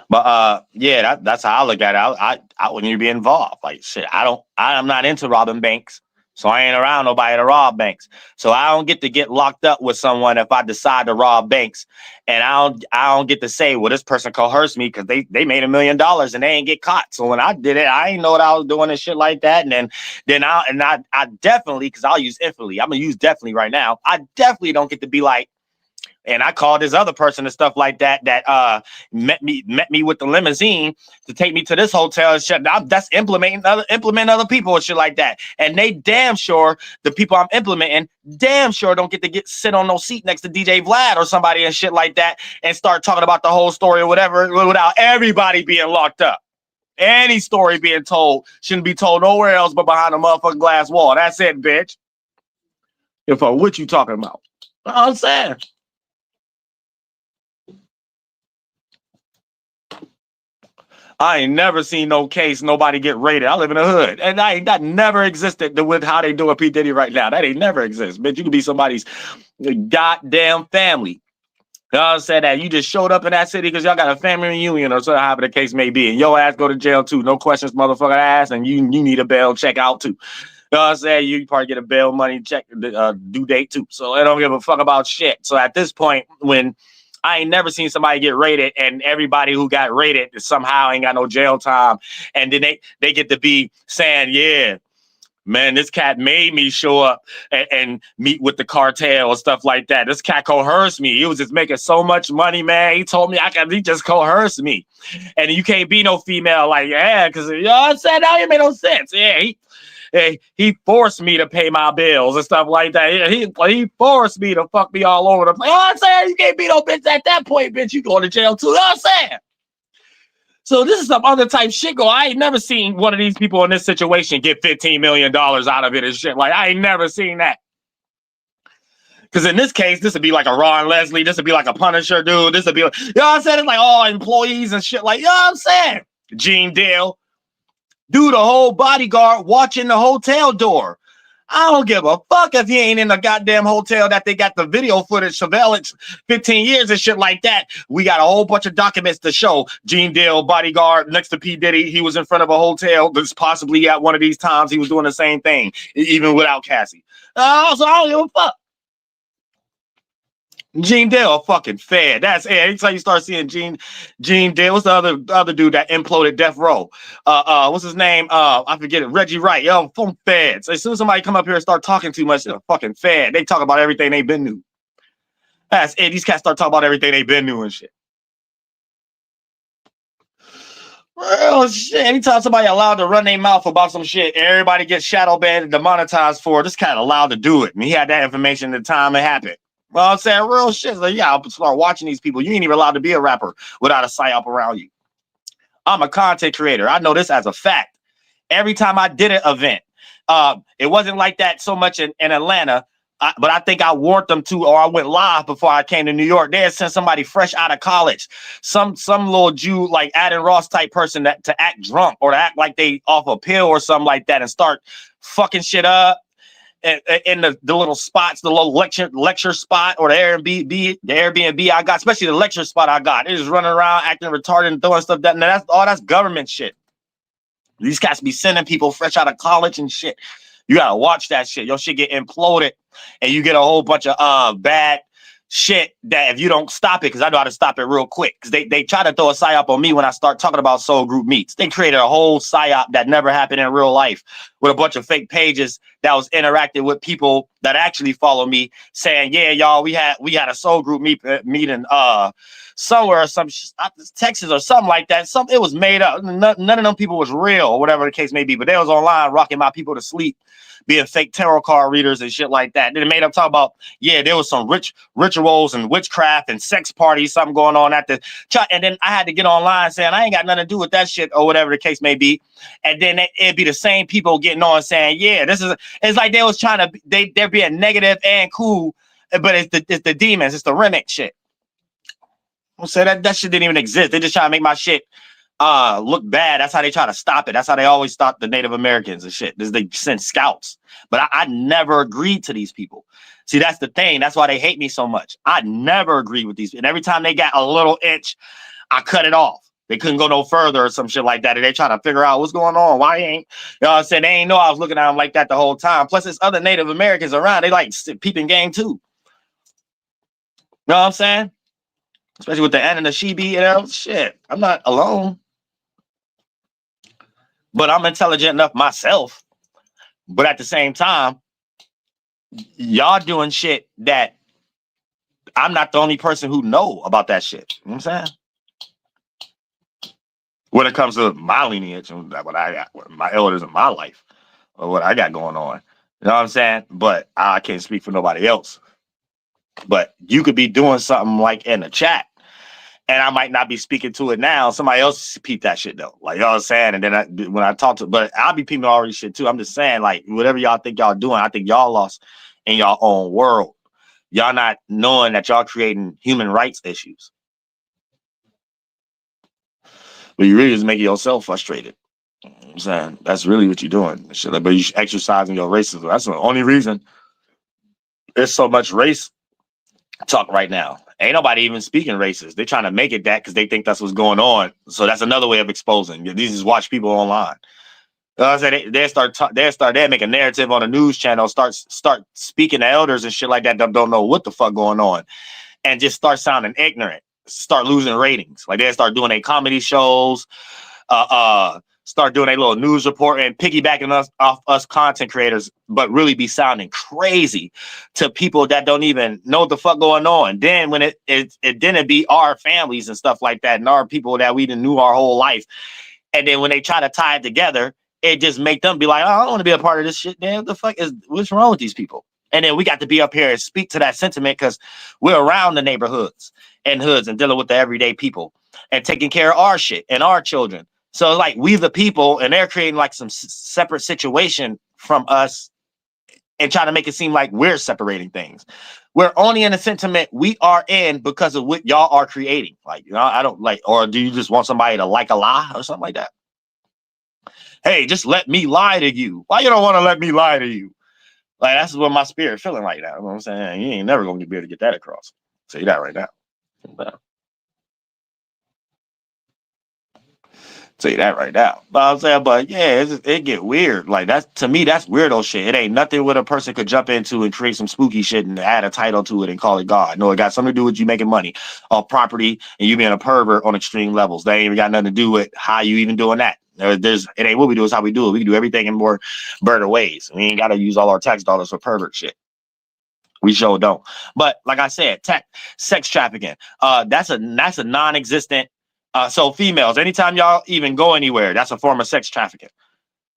but yeah, that's how I look at it. I wouldn't even be involved. Like shit, I'm not into robbing banks, so I ain't around nobody to rob banks. So I don't get to get locked up with someone if I decide to rob banks, and I don't get to say, well, this person coerced me because they made $1 million and they ain't get caught. So when I did it, I ain't know what I was doing and shit like that. And then I definitely, because I'll use infinitely. I'm gonna use definitely right now. I definitely don't get to be like. And I called this other person and stuff like that met me with the limousine to take me to this hotel and shit. That's implementing other people and shit like that. And they damn sure, the people I'm implementing, damn sure don't get to sit on no seat next to DJ Vlad or somebody and shit like that and start talking about the whole story or whatever without everybody being locked up. Any story being told shouldn't be told nowhere else but behind a motherfucking glass wall. That's it, bitch. If what you talking about? You know what I'm saying? I ain't never seen no case nobody get raided. I live in the hood, and that never existed with how they do a P Diddy right now. That ain't never exist, bitch. You could be somebody's goddamn family. You know what I'm saying? That you just showed up in that city because y'all got a family reunion or something, however the case may be, and your ass go to jail too. No questions, motherfucker ass, and you need a bail check out too. You know what I'm saying? You probably get a bail money check due date too. So I don't give a fuck about shit. So at this point, when I ain't never seen somebody get raided, and everybody who got raided somehow ain't got no jail time, and then they get to be saying, yeah, man, this cat made me show up and meet with the cartel or stuff like that. This cat coerced me. He was just making so much money, man. He told me he just coerced me. And you can't be no female like, yeah, because you know what I'm saying? Now it made no sense. Yeah, he forced me to pay my bills and stuff like that. He forced me to fuck me all over the place. You know what I'm saying? You can't be no bitch at that point, bitch. You going to jail too. You know what I'm saying? So this is some other type shit. I ain't never seen one of these people in this situation get $15 million out of it and shit. Like, I ain't never seen that. Because in this case, this would be like a Ron Leslie. This would be like a Punisher dude. This would be, you know what I'm saying? It's like all employees and shit. Like, you know what I'm saying? Gene Dale. Do the whole bodyguard watching the hotel door. I don't give a fuck if he ain't in the goddamn hotel that they got the video footage surveillance 15 years and shit like that. We got a whole bunch of documents to show Gene Dale, bodyguard next to P. Diddy. He was in front of a hotel. That's possibly at one of these times he was doing the same thing, even without Cassie. So I don't give a fuck. Gene Dale a fucking fed. That's it. Anytime you start seeing Gene Dale, what's the other dude that imploded Death Row? What's his name? I forget it. Reggie Wright. Yo, from feds. As soon as somebody come up here and start talking too much, they're a fucking fed. They talk about everything they've been to. That's it. These cats start talking about everything they've been to and shit. Real shit. Anytime somebody allowed to run their mouth about some shit, everybody gets shadow banned and demonetized for it. This cat allowed to do it. And he had that information at the time it happened. Well, I'm saying real shit. Like, yeah, I'll start watching these people. You ain't even allowed to be a rapper without a psyop around you. I'm a content creator. I know this as a fact. Every time I did an event, it wasn't like that so much in Atlanta, but I think I warned them to, or I went live before I came to New York. They had sent somebody fresh out of college, some little Jew like Adam Ross type person to act drunk or to act like they off a pill or something like that and start fucking shit up. In the little spots, the little lecture spot or the Airbnb I got, especially the lecture spot I got. They're just running around acting retarded and throwing stuff down. That's government shit. These cats be sending people fresh out of college and shit. You gotta watch that shit. Your shit get imploded, and you get a whole bunch of bad shit that if you don't stop it, because I know how to stop it real quick. Because they try to throw a psyop on me when I start talking about soul group meets. They created a whole psyop that never happened in real life with a bunch of fake pages that was interacting with people that actually follow me, saying, "Yeah, y'all, we had a soul group meeting somewhere, Texas or something like that. It was made up. None of them people was real or whatever the case may be. But they was online rocking my people to sleep, being fake tarot card readers and shit like that. Then they made up talk about, yeah, there was some rituals and witchcraft and sex parties, something going on at the church. And then I had to get online saying I ain't got nothing to do with that shit or whatever the case may be. And then it'd be the same people getting on saying, yeah, it's like they was trying to, they're being negative and cool, but it's the demons, it's the remix shit. So that shit didn't even exist. They just try to make my shit look bad. That's how they try to stop it. That's how they always stop the Native Americans and shit. They send scouts. But I never agreed to these people. See, that's the thing. That's why they hate me so much. I never agreed with these. And every time they got a little itch, I cut it off. They couldn't go no further or some shit like that. And they try to figure out what's going on. Why ain't, you know what I'm saying? They ain't know I was looking at them like that the whole time. Plus, there's other Native Americans around. They like peeping game too. You know what I'm saying? Especially with the N and the she bee, you know, shit. I'm not alone. But I'm intelligent enough myself. But at the same time, y'all doing shit that I'm not the only person who know about that shit. You know what I'm saying? When it comes to my lineage and what I got, my elders in my life, or what I got going on. You know what I'm saying? But I can't speak for nobody else. But you could be doing something like in the chat, and I might not be speaking to it now. Somebody else peep that shit though. Like, you know what I'm saying? And then when I talk to, but I'll be peeping all this shit too. I'm just saying, like, whatever y'all think y'all doing, I think y'all lost in y'all own world. Y'all not knowing that y'all creating human rights issues. But you really just making yourself frustrated. You know what I'm saying? That's really what you're doing. But you exercising your racism. That's the only reason there's so much race talk right now. Ain't nobody even speaking racist. They're trying to make it that because they think that's what's going on. So that's another way of exposing. These is watch people online. You know what I'm saying? They make a narrative on a news channel, start speaking to elders and shit like that don't know what the fuck going on, and just start sounding ignorant, start losing ratings. Like they start doing their comedy shows, start doing a little news report and piggybacking off us content creators, but really be sounding crazy to people that don't even know what the fuck going on. Then when it didn't be our families and stuff like that, and our people that we didn't knew our whole life, and then when they try to tie it together, it just make them be like, oh, I don't want to be a part of this shit. Damn, what's wrong with these people? And then we got to be up here and speak to that sentiment because we're around the neighborhoods and hoods and dealing with the everyday people and taking care of our shit and our children. So like we the people, and they're creating like some separate situation from us and trying to make it seem like we're separating things. We're only in a sentiment we are in because of what y'all are creating. Like, you know, I don't like, or do you just want somebody to like a lie or something like that? Hey, just let me lie to you. Why you don't want to let me lie to you? Like, that's what my spirit feeling right now. You know what I'm saying? You ain't never going to be able to get that across. Say that right now. Say that right now. But I'm saying, but yeah, it get weird. Like that's, to me, that's weirdo shit. It ain't nothing what a person could jump into and create some spooky shit and add a title to it and call it God. No, it got something to do with you making money off property and you being a pervert on extreme levels. They ain't even got nothing to do with how you even doing that. It ain't what we do, it's how we do it. We can do everything in more better ways. We ain't got to use all our tax dollars for pervert shit. We sure don't. But like I said, sex trafficking, that's a non-existent. So females, anytime y'all even go anywhere, that's a form of sex trafficking,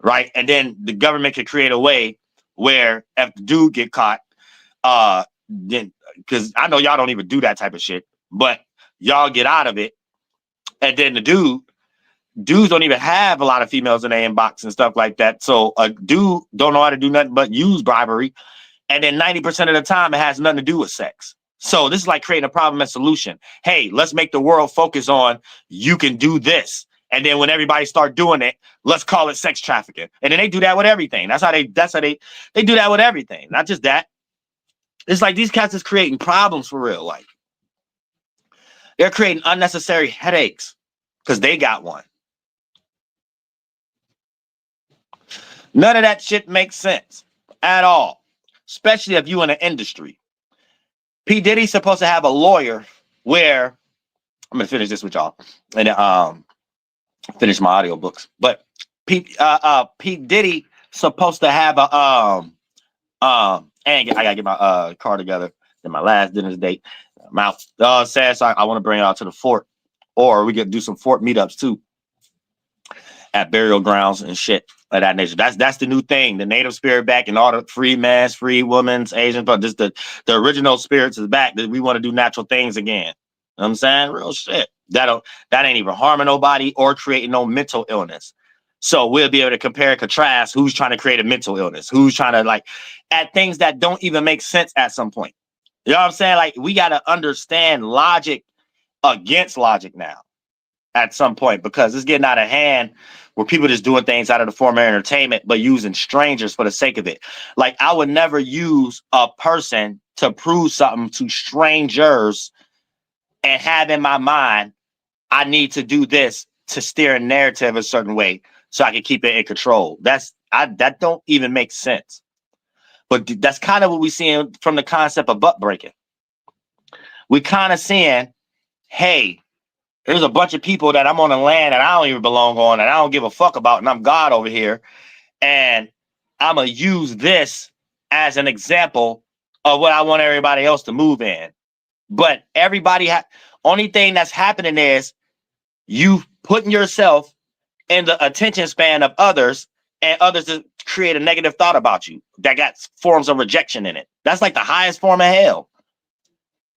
right? And then the government could create a way where if the dude get caught, then because I know y'all don't even do that type of shit, but y'all get out of it, and then the dudes don't even have a lot of females in their inbox and stuff like that. So a dude don't know how to do nothing but use bribery, and then 90% of the time it has nothing to do with sex. So this is like creating a problem and solution. Hey, let's make the world focus on you can do this. And then when everybody start doing it, let's call it sex trafficking. And then they do that with everything. That's how they do that with everything. Not just that. It's like these cats is creating problems for real. Like they're creating unnecessary headaches because they got one. None of that shit makes sense at all. Especially if you in an industry. P. Diddy's supposed to have a lawyer where I'm gonna finish this with y'all and finish my audiobooks. But P. Diddy supposed to have a and I gotta get my car together. Then my last dinner's date. I'm out. Sad. So I want to bring it out to the fort, or we could do some fort meetups too at burial grounds and shit of that nature. That's the new thing. The native spirit back and all the free man's, free woman's, Asian, but just the original spirits is back. That we want to do natural things again. You know what I'm saying? Real shit. That ain't even harming nobody or creating no mental illness. So we'll be able to compare and contrast who's trying to create a mental illness, who's trying to like at things that don't even make sense at some point. You know what I'm saying? Like we got to understand logic against logic now at some point, because it's getting out of hand where people just doing things out of the form of entertainment, but using strangers for the sake of it. Like I would never use a person to prove something to strangers and have in my mind, I need to do this to steer a narrative a certain way so I can keep it in control. That don't even make sense. But that's kind of what we're seeing from the concept of butt breaking. We kind of seeing, hey, there's a bunch of people that I'm on a land that I don't even belong on and I don't give a fuck about, and I'm God over here. And I'm going to use this as an example of what I want everybody else to move in. But everybody, only thing that's happening is you putting yourself in the attention span of others, and others to create a negative thought about you that got forms of rejection in it. That's like the highest form of hell.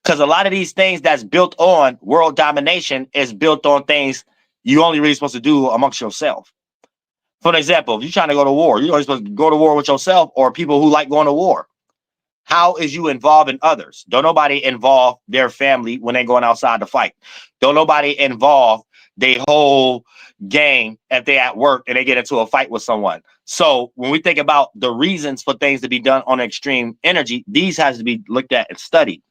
Because a lot of these things that's built on world domination is built on things you only really supposed to do amongst yourself. For example, if you're trying to go to war, you're only supposed to go to war with yourself or people who like going to war. How is you involving others? Don't nobody involve their family when they're going outside to fight. Don't nobody involve their whole gang if they at work and they get into a fight with someone. So when we think about the reasons for things to be done on extreme energy, these has to be looked at and studied.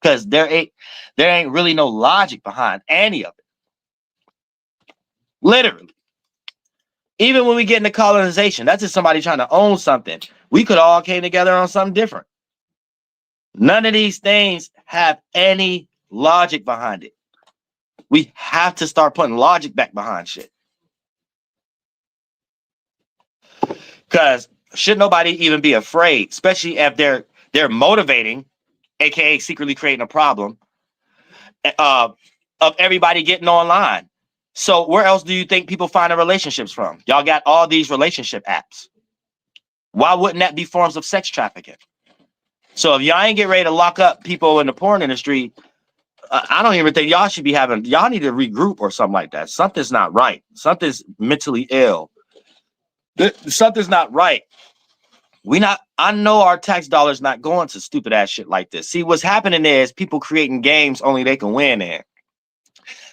Because there ain't really no logic behind any of it. Literally. Even when we get into colonization, that's just somebody trying to own something. We could all came together on something different. None of these things have any logic behind it. We have to start putting logic back behind shit. Because should nobody even be afraid, especially if they're motivating, aka secretly creating a problem of everybody getting online. So where else do you think people find relationships from? Y'all got all these relationship apps. Why wouldn't that be forms of sex trafficking? So if y'all ain't get ready to lock up people in the porn industry, I don't even think y'all should be having, y'all need to regroup or something like that. Something's not right. Something's mentally ill. Something's not right. I know our tax dollars not going to stupid ass shit like this. See, what's happening is people creating games only they can win in.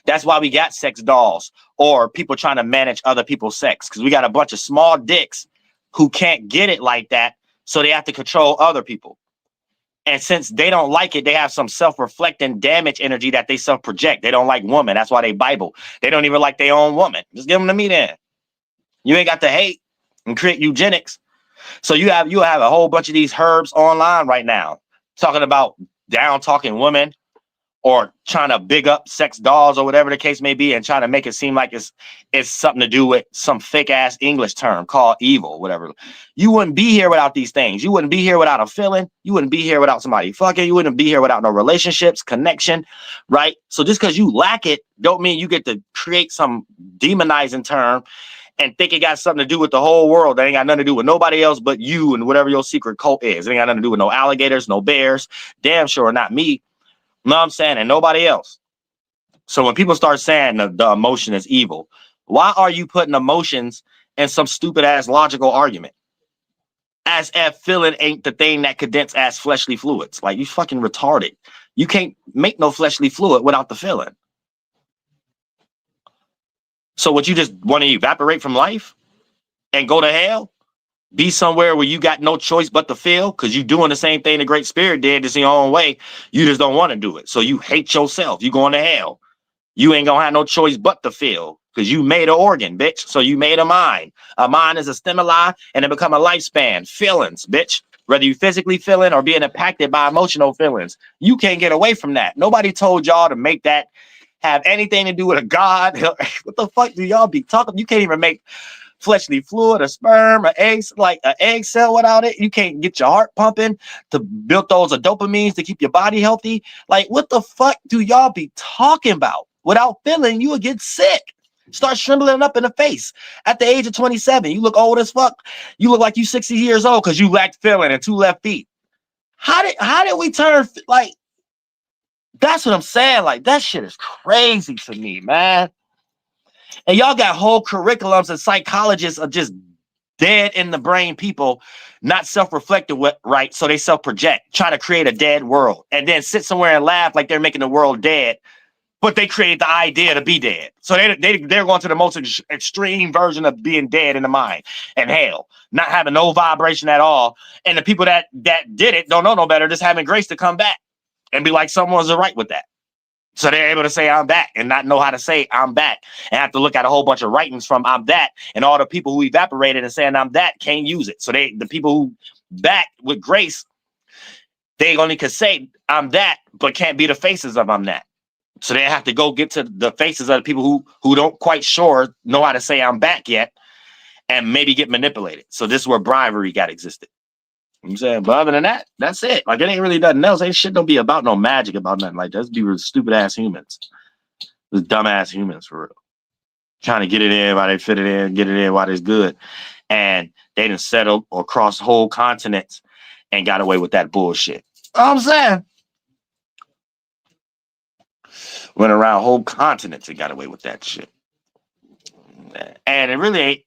That's why we got sex dolls or people trying to manage other people's sex, because we got a bunch of small dicks who can't get it like that. So they have to control other people. And since they don't like it, they have some self-reflecting damage energy that they self-project. They don't like women. That's why they Bible. They don't even like their own woman. Just give them to me then. You ain't got to hate and create eugenics. So you have a whole bunch of these herbs online right now talking about down talking women or trying to big up sex dolls or whatever the case may be and trying to make it seem like it's something to do with some fake ass English term called evil, whatever. You wouldn't be here without these things. You wouldn't be here without a feeling. You wouldn't be here without somebody fucking. You wouldn't be here without no relationships, connection, right? So just because you lack it don't mean you get to create some demonizing term and think it got something to do with the whole world. That ain't got nothing to do with nobody else but you and whatever your secret cult is. It ain't got nothing to do with no alligators, no bears, damn sure not me. You know what I'm saying? And nobody else. So when people start saying the emotion is evil, why are you putting emotions in some stupid ass logical argument? As if feeling ain't the thing that condense as fleshly fluids. Like, you fucking retarded. You can't make no fleshly fluid without the feeling. So what, you just want to evaporate from life and go to hell? Be somewhere where you got no choice but to feel, because you doing the same thing the Great Spirit did, just in your own way. You just don't want to do it. So you hate yourself. You going to hell. You ain't gonna have no choice but to feel, because you made an organ, bitch. So you made a mind. A mind is a stimuli and it become a lifespan. Feelings, bitch. whether you physically feeling or being impacted by emotional feelings. You can't get away from that. Nobody told y'all to make that have anything to do with a God. What the fuck do y'all be talking? You can't even make fleshly fluid, a sperm, an egg, like an egg cell without it. You can't get your heart pumping to build those dopamines to keep your body healthy. Like, what the fuck do y'all be talking about? Without feeling, you will get sick. Start shriveling up in the face. At the age of 27, you look old as fuck. You look like you 60 years old because you lacked feeling and 2 left feet. How did we turn, like, that's what I'm saying. Like, that shit is crazy to me, man. And y'all got whole curriculums and psychologists are just dead in the brain people, not self-reflective, right? So they self-project, try to create a dead world, and then sit somewhere and laugh like they're making the world dead, but they create the idea to be dead. So they're going to the most extreme version of being dead in the mind and hell, not having no vibration at all. And the people that did it don't know no better, just having grace to come back and be like, someone's right with that. So they're able to say I'm back and not know how to say I'm back and have to look at a whole bunch of writings from I'm that, and all the people who evaporated and saying I'm that can't use it. So the people who back with grace, they only could say I'm that, but can't be the faces of I'm that. So they have to go get to the faces of the people who don't quite sure know how to say I'm back yet and maybe get manipulated. So this is where bribery got existed. You know what I'm saying? But other than that, that's it. Like, it ain't really nothing else. Ain't shit don't be about no magic about nothing like that. Let's be stupid ass humans. Those dumb ass humans for real. Trying to get it in while they fit it in, get it in while it's good. And they done settled or crossed whole continents and got away with that bullshit. You know what I'm saying? Went around whole continents and got away with that shit. And it really ain't,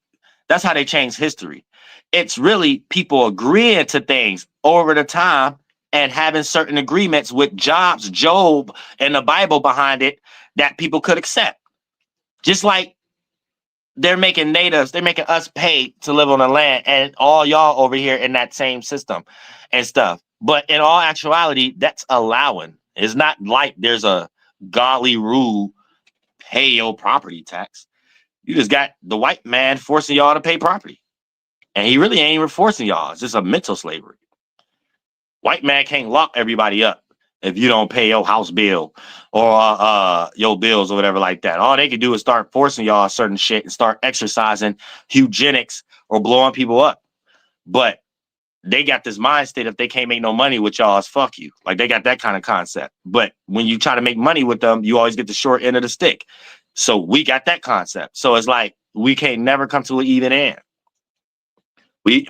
that's how they changed history. It's really people agreeing to things over the time and having certain agreements with Jobs, Job, and the Bible behind it that people could accept. Just like they're making us pay to live on the land, and all y'all over here in that same system and stuff. But in all actuality, that's allowing. It's not like there's a godly rule, pay your property tax. You just got the white man forcing y'all to pay property. And he really ain't even forcing y'all. It's just a mental slavery. White man can't lock everybody up if you don't pay your house bill or your bills or whatever like that. All they can do is start forcing y'all certain shit and start exercising eugenics or blowing people up. But they got this mind state, if they can't make no money with y'all, it's fuck you. Like, they got that kind of concept. But when you try to make money with them, you always get the short end of the stick. So we got that concept. So it's like we can't never come to an even end.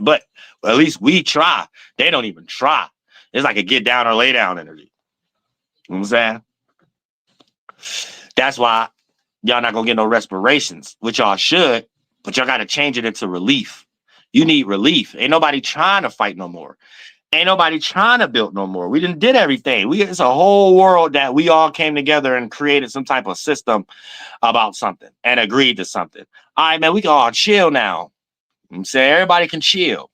But at least we try. They don't even try. It's like a get down or lay down energy. You know what I'm saying? That's why y'all not gonna get no respirations, which y'all should, but y'all gotta change it into relief. You need relief. Ain't nobody trying to fight no more. Ain't nobody trying to build no more. We did everything. It's a whole world that we all came together and created some type of system about something and agreed to something. All right, man, we can all chill now. I'm saying everybody can chill.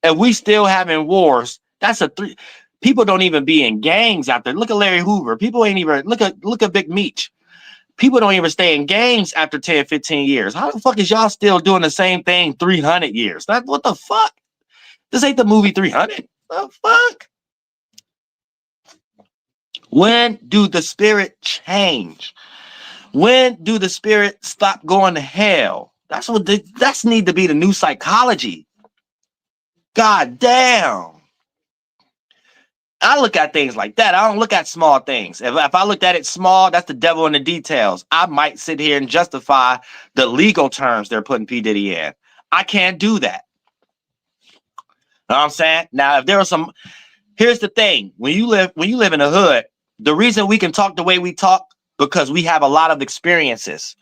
If we still having wars, that's people don't even be in gangs out there. Look at Larry Hoover. People ain't even look at Big Meech. People don't even stay in gangs after 10, 15 years. How the fuck is y'all still doing the same thing 300 years? What the fuck? This ain't the movie 300. The fuck? When do the spirit change? When do the spirit stop going to hell? That's need to be the new psychology. God damn. I look at things like that. I don't look at small things. If I looked at it small, that's the devil in the details. I might sit here and justify the legal terms they're putting P. Diddy in. I can't do that. Know what I'm saying? Now, if there was here's the thing. When you live in the hood, the reason we can talk the way we talk, because we have a lot of experiences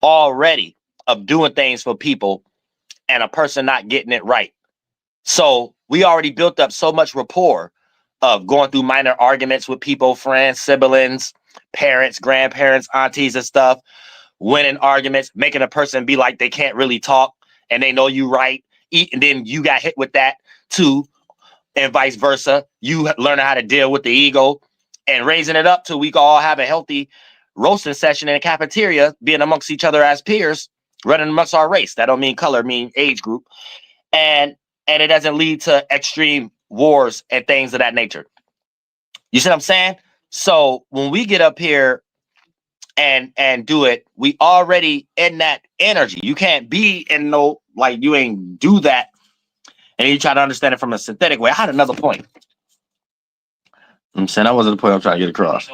already of doing things for people and a person not getting it right. So we already built up so much rapport of going through minor arguments with people, friends, siblings, parents, grandparents, aunties and stuff, winning arguments, making a person be like they can't really talk and they know you right. And then you got hit with that too, and vice versa. You learn how to deal with the ego and raising it up till we can all have a healthy roasting session in a cafeteria, being amongst each other as peers, running amongst our race. That don't mean color, mean age group. And and it doesn't lead to extreme wars and things of that nature. You see what I'm saying? So when we get up here and do it, we already in that energy. You can't be in no, like, you ain't do that and you try to understand it from a synthetic way. I had another point. I'm saying that wasn't the point I'm trying to get across.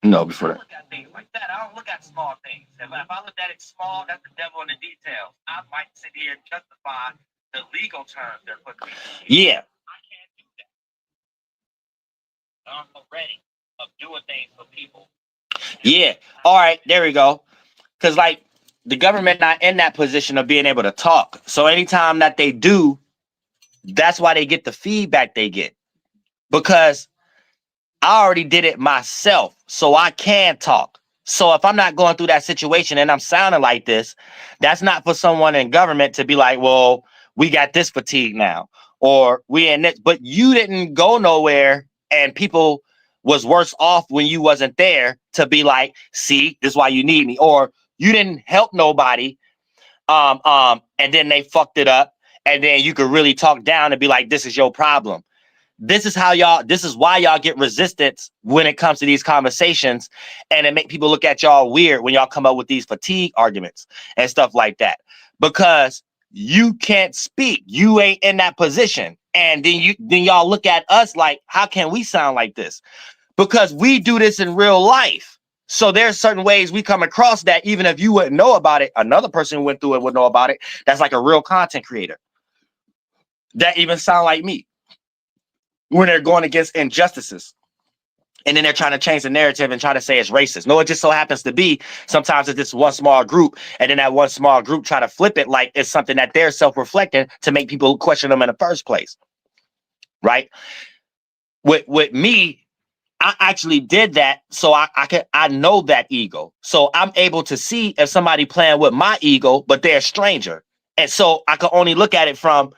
No, before that. I look at things like that. I don't look at small things. If I look at it small, that's the devil in the details. I might sit here and justify the legal terms they're putting. Yeah. I can't do that. I'm ready of doing things for people. Yeah. All right. There we go. Because, like, the government not in that position of being able to talk. So anytime that they do, that's why they get the feedback they get. Because I already did it myself, so I can talk. So if I'm not going through that situation and I'm sounding like this, that's not for someone in government to be like, well, we got this fatigue now, or we in this. But you didn't go nowhere, and people was worse off when you wasn't there to be like, see, this is why you need me, or you didn't help nobody, and then they fucked it up, and then you could really talk down and be like, this is your problem. This is why y'all get resistance when it comes to these conversations, and it make people look at y'all weird when y'all come up with these fatigue arguments and stuff like that, because you can't speak. You ain't in that position. And then y'all look at us like, how can we sound like this? Because we do this in real life. So there's certain ways we come across that even if you wouldn't know about it, another person who went through it would know about it. That's like a real content creator that even sound like me when they're going against injustices. And then they're trying to change the narrative and try to say it's racist. No, it just so happens to be sometimes it's just one small group, and then that one small group try to flip it like it's something that they're self-reflecting to make people question them in the first place. Right? With me, I actually did that, so I know that ego. So I'm able to see if somebody playing with my ego, but they're a stranger. And so I can only look at it from,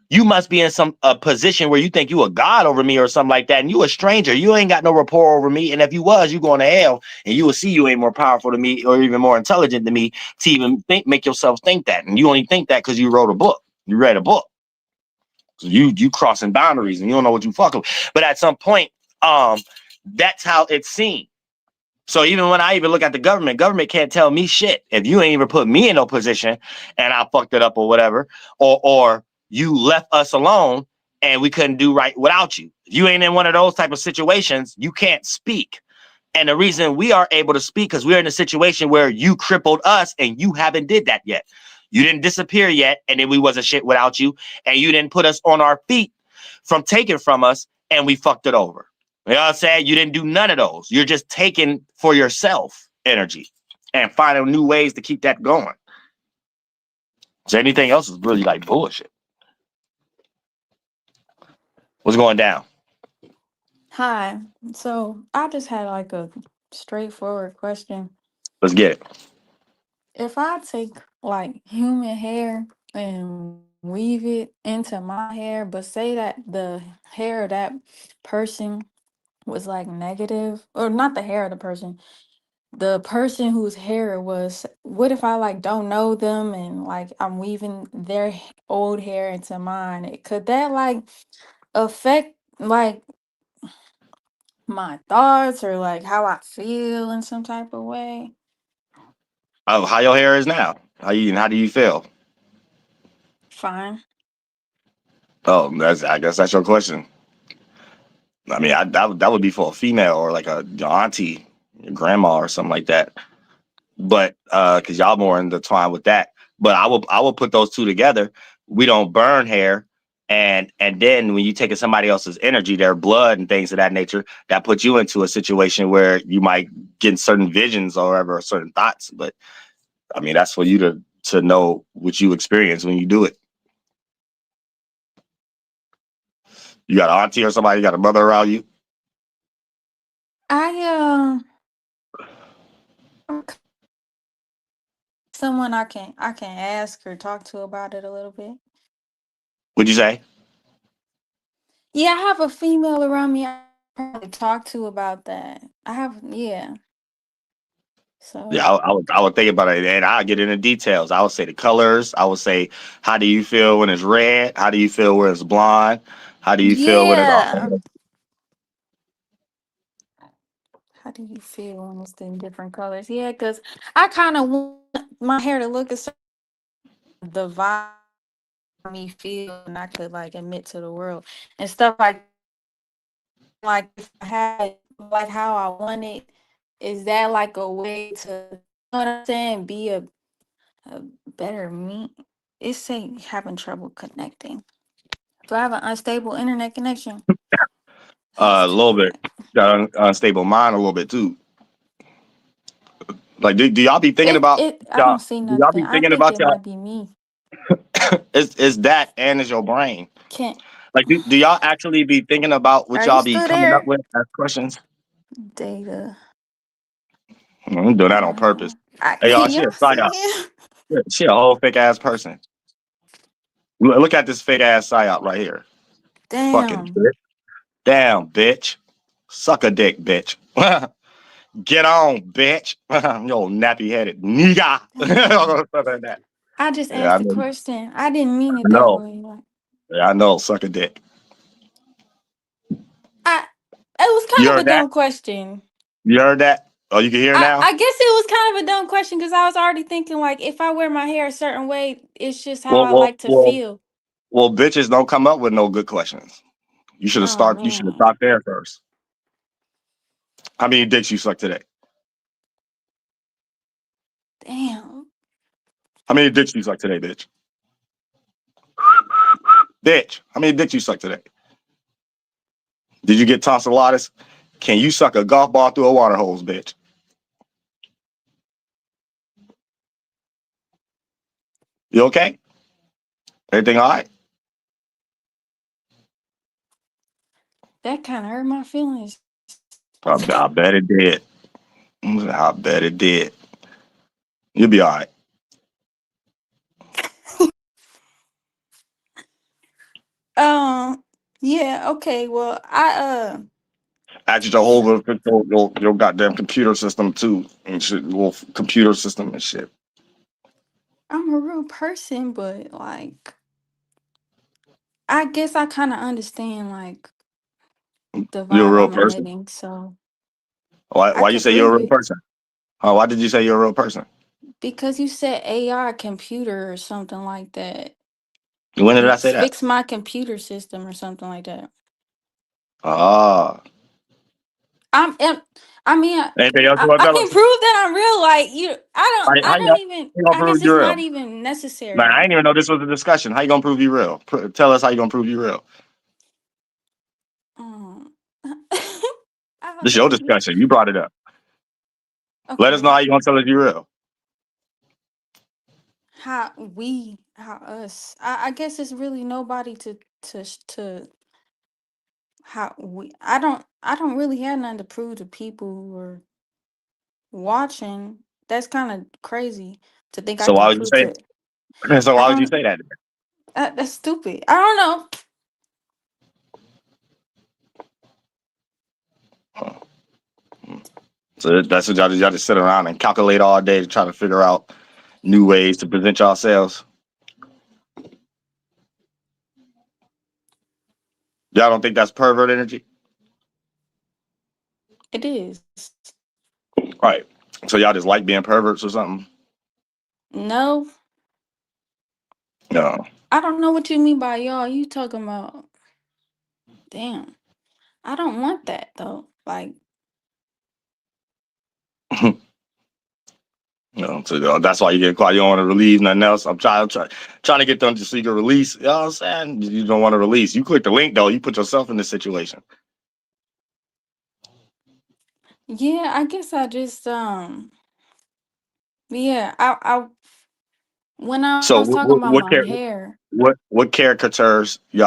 you must be in a position where you think you a god over me or something like that, and you a stranger. You ain't got no rapport over me, and if you was, you going to hell, and you will see you ain't more powerful than me or even more intelligent than me to even make yourself think that. And you only think that because you wrote a book. You read a book. So you crossing boundaries, and you don't know what you fucking with. But at some point, that's how it's seen. So even when I even look at the government can't tell me shit if you ain't even put me in no position and I fucked it up or whatever, or you left us alone and we couldn't do right without you. If you ain't in one of those type of situations, you can't speak. And the reason we are able to speak because we're in a situation where you crippled us and you haven't did that yet. You didn't disappear yet, and then we wasn't shit without you, and you didn't put us on our feet from taking from us, and we fucked it over. You know what I'm saying? You didn't do none of those. You're just taking for yourself energy and finding new ways to keep that going. So anything else is really like bullshit. What's going down? Hi. So I just had like a straightforward question. Let's get it. If I take like human hair and weave it into my hair, but say that the hair of that person was like negative, or not the hair of the person whose hair it was, what if I like don't know them and like I'm weaving their old hair into mine? Could that like affect like my thoughts or like how I feel in some type of way? Oh, how your hair is now? How do you feel? Fine. Oh, I guess that's your question. I mean, that would be for a female or like your auntie, your grandma or something like that. But because y'all more intertwined with that. But I will put those two together. We don't burn hair, and then when you take somebody else's energy, their blood and things of that nature, that puts you into a situation where you might get certain visions or whatever, or certain thoughts. But I mean, that's for you to know what you experience when you do it. You got an auntie or somebody, you got a mother around you. I someone I can ask or talk to about it a little bit. What'd you say? Yeah, I have a female around me I probably talk to about that. I have, yeah. So Yeah, I would think about it, and I'll get into details. I would say the colors. I would say, how do you feel when it's red? How do you feel when it's blonde? How do you feel when it's yeah. How do you feel when it's in different colors? Yeah, because I kind of want my hair to look a certain the vibe me feel, and I could like admit to the world and stuff like if I had like how I want it. Is that like a way to, you know what I'm saying, be a better me? It's saying having trouble connecting. Do I have an unstable internet connection? Let's A check little bit. that. Got unstable mind a little bit too. Like, do y'all be thinking about I y'all? don't see Do y'all nothing. be I thinking think about it y'all? might be me. It's that and it's your brain. Can't Like, do y'all actually be thinking about what Are you y'all be still coming up there? with as questions? Data. I'm doing that on purpose. I Hey, y'all, y'all see him? she a whole fake ass person. Look at this fake ass psyop right here. Fucking Damn. bitch. Damn, bitch. Suck a dick, bitch. Get on, bitch. Yo, nappy headed nigga. Damn. That. I just Yeah, asked a question. I didn't mean I it that know. way. Like, Yeah, I know. Suck a dick. I it was You kind of heard a that? dumb question. You heard that? Oh, you can hear now? I guess it was kind of a dumb question because I was already thinking like if I wear my hair a certain way, it's just how Well, I well, like to well, feel. well, bitches don't come up with no good questions. Oh You should have man. stopped there first. How many dicks you sucked today? Damn. How many dicks you sucked today, bitch? Bitch, how many dicks you sucked today? Did you get tonsillitis? Can you suck a golf ball through a water hose, bitch? You okay? Everything all right? That kind of hurt my feelings. I bet it did. I bet it did. You'll be all right. Yeah, okay. Well, I Add Jehovah fix your goddamn computer system too and shit, little computer system and shit. I'm a real person, but like I guess I kind of understand like the You're a vibe real I'm person. emitting, so I Why you could say you're prove a real it person? Why did you say you're a real person? because you said AI computer or something like that. When did You I say that? fix my computer system or something like that. Ah, I'm, am- I mean, anything else you want to I tell can us? prove that I'm real. Like you, I don't even. You gonna I guess prove you it's real? not even Man, I necessary. didn't even know this was a discussion. How you gonna prove you real? Tell us how you gonna prove you real. Um, This is your you, discussion. You brought it up. Let us know okay. how you gonna tell us you real. How us. I guess it's really nobody to how we. I don't really have nothing to prove to people who are watching. That's kind of crazy to think I So can why would you prove say? to. So I why would you don't. say that? That's stupid. I don't know. So that's what y'all just sit around and calculate all day to try to figure out new ways to present yourselves. Y'all don't think that's pervert energy? It is. Right. So y'all just like being perverts or something? No, No. I don't know what you mean by y'all. You talking about? Damn. I don't want that though. Like, No. So that's why you get quiet. You don't want to release nothing else. Trying to get them to so you can release. You know what I'm saying? You don't want to release. You click the link though. You put yourself in this situation. yeah, I guess I just yeah, I when I So was talking about my hair, what caricatures you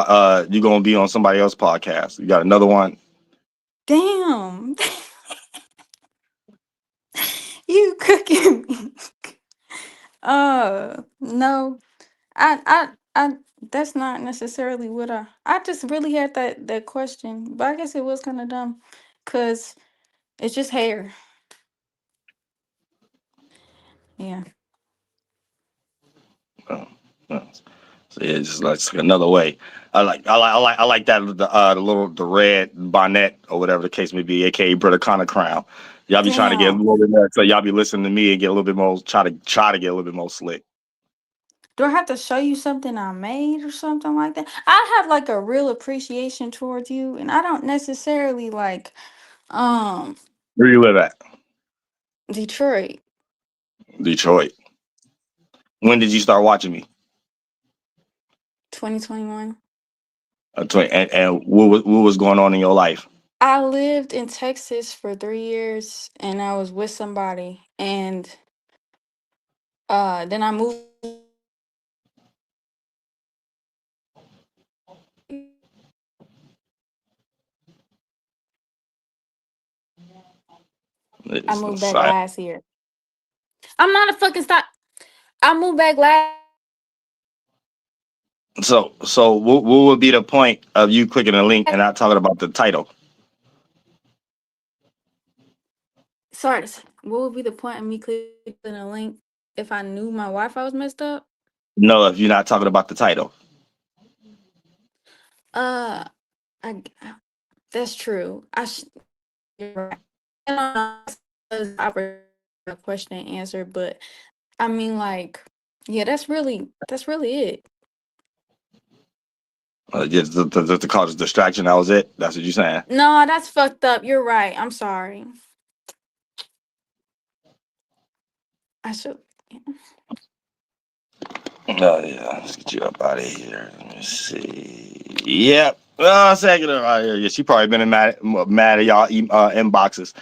gonna be on somebody else's podcast? You got another one? damn, you cooking me. No, I that's not necessarily what I just really had that question, but I guess it was kind of dumb, cause it's just hair. Yeah. Oh, oh. So yeah, just like another way. I like that the red bonnet or whatever the case may be, aka Brother Connor crown. Y'all be trying to get a Damn. little bit more, so y'all be listening to me and get a little bit more try to get a little bit more slick. Do I have to show you something I made or something like that? I have like a real appreciation towards you, and I don't necessarily like um Where you live at? Detroit. Detroit. When did you start watching me? 2021. And what was going on in your life? I lived in Texas for 3 years, and I was with somebody, and then I moved. I It's moved back inside. last year. I'm not a fucking stop. I moved back last. So what would be the point of you clicking a link and not talking about the title? Sorry, what would be the point of me clicking a link if I knew my Wi-Fi was messed up? No, if you're not talking about the title. Uh, I that's true. You're right. I don't know if it's a question and answer, but I mean, like, yeah, that's really it. Just to cause a distraction, that was it. That's what you're saying. No, that's fucked up. You're right. I'm sorry. I should. Oh yeah, let's get you up out of here. Let me see. Yep. Well, second right here. Yeah, she probably been mad at y'all inboxes.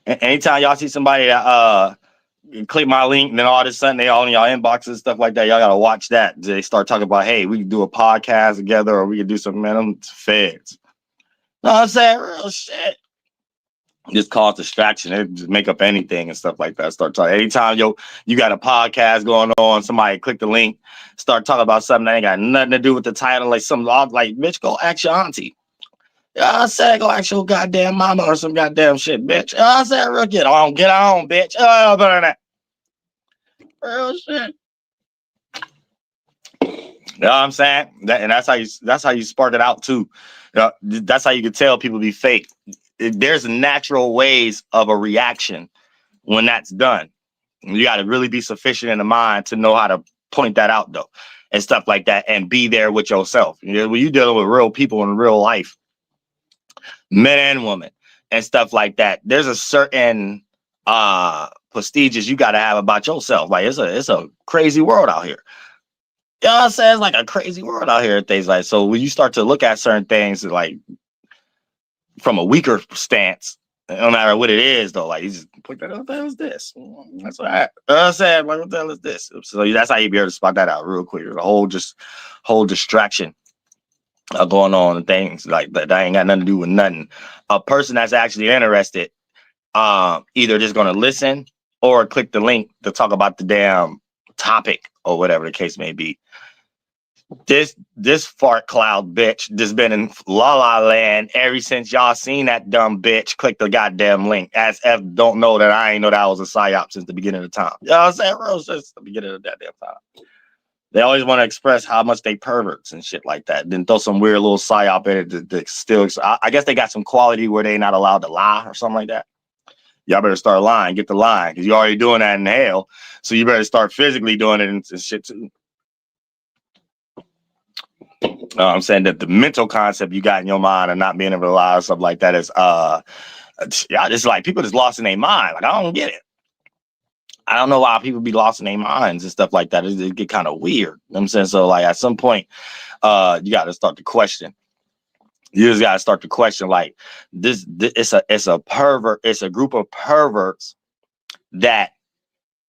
Anytime y'all see somebody that click my link, and then all of a sudden they all in y'all inboxes, stuff like that. Y'all gotta watch that. They start talking about, hey, we can do a podcast together, or we can do something. Man, them feds. No, I'm saying real shit. Just cause distraction. They just make up anything and stuff like that. Start talking. Anytime you got a podcast going on, somebody click the link, start talking about something that ain't got nothing to do with the title, like something like, bitch, go ask your auntie. I said, go ask your goddamn mama or some goddamn shit, bitch. I said, real get on, bitch. Oh, better than that. Real shit. You know what I'm saying? That's how you spark it out too. That's how you can tell people be fake. There's natural ways of a reaction when that's done. You got to really be sufficient in the mind to know how to point that out though, and stuff like that, and be there with yourself. You know, when you're dealing with real people in real life, men and women, and stuff like that, there's a certain prestigious you got to have about yourself. Like it's a crazy world out here. You know what I'm saying? It's like a crazy world out here. Things like so when you start to look at certain things like from a weaker stance, no matter what it is, though, like you just put that, what the hell is this? That's what I said. Like, what the hell is this? So that's how you be able to spot that out real quick. The whole distraction going on and things like that. That ain't got nothing to do with nothing. A person that's actually interested, either just gonna listen or click the link to talk about the damn topic or whatever the case may be. This fart cloud bitch just been in La La Land ever since y'all seen that dumb bitch click the goddamn link. As F don't know that I ain't know that was a psyop since the beginning of the time. You know what I'm saying? Real since the beginning of that damn time. They always want to express how much they perverts and shit like that. Then throw some weird little psyop in it that still. I guess they got some quality where they not allowed to lie or something like that. Y'all better start lying. Get the line because you're already doing that in hell. So you better start physically doing it and shit too. I'm saying that the mental concept you got in your mind and not being able to lie or stuff like that is yeah, it's like people just lost in their mind. Like I don't get it. I don't know why people be lost in their minds and stuff like that. It get kind of weird. You know what I'm saying? So like at some point, you gotta start to question. You just gotta start to question like this it's a pervert, it's a group of perverts that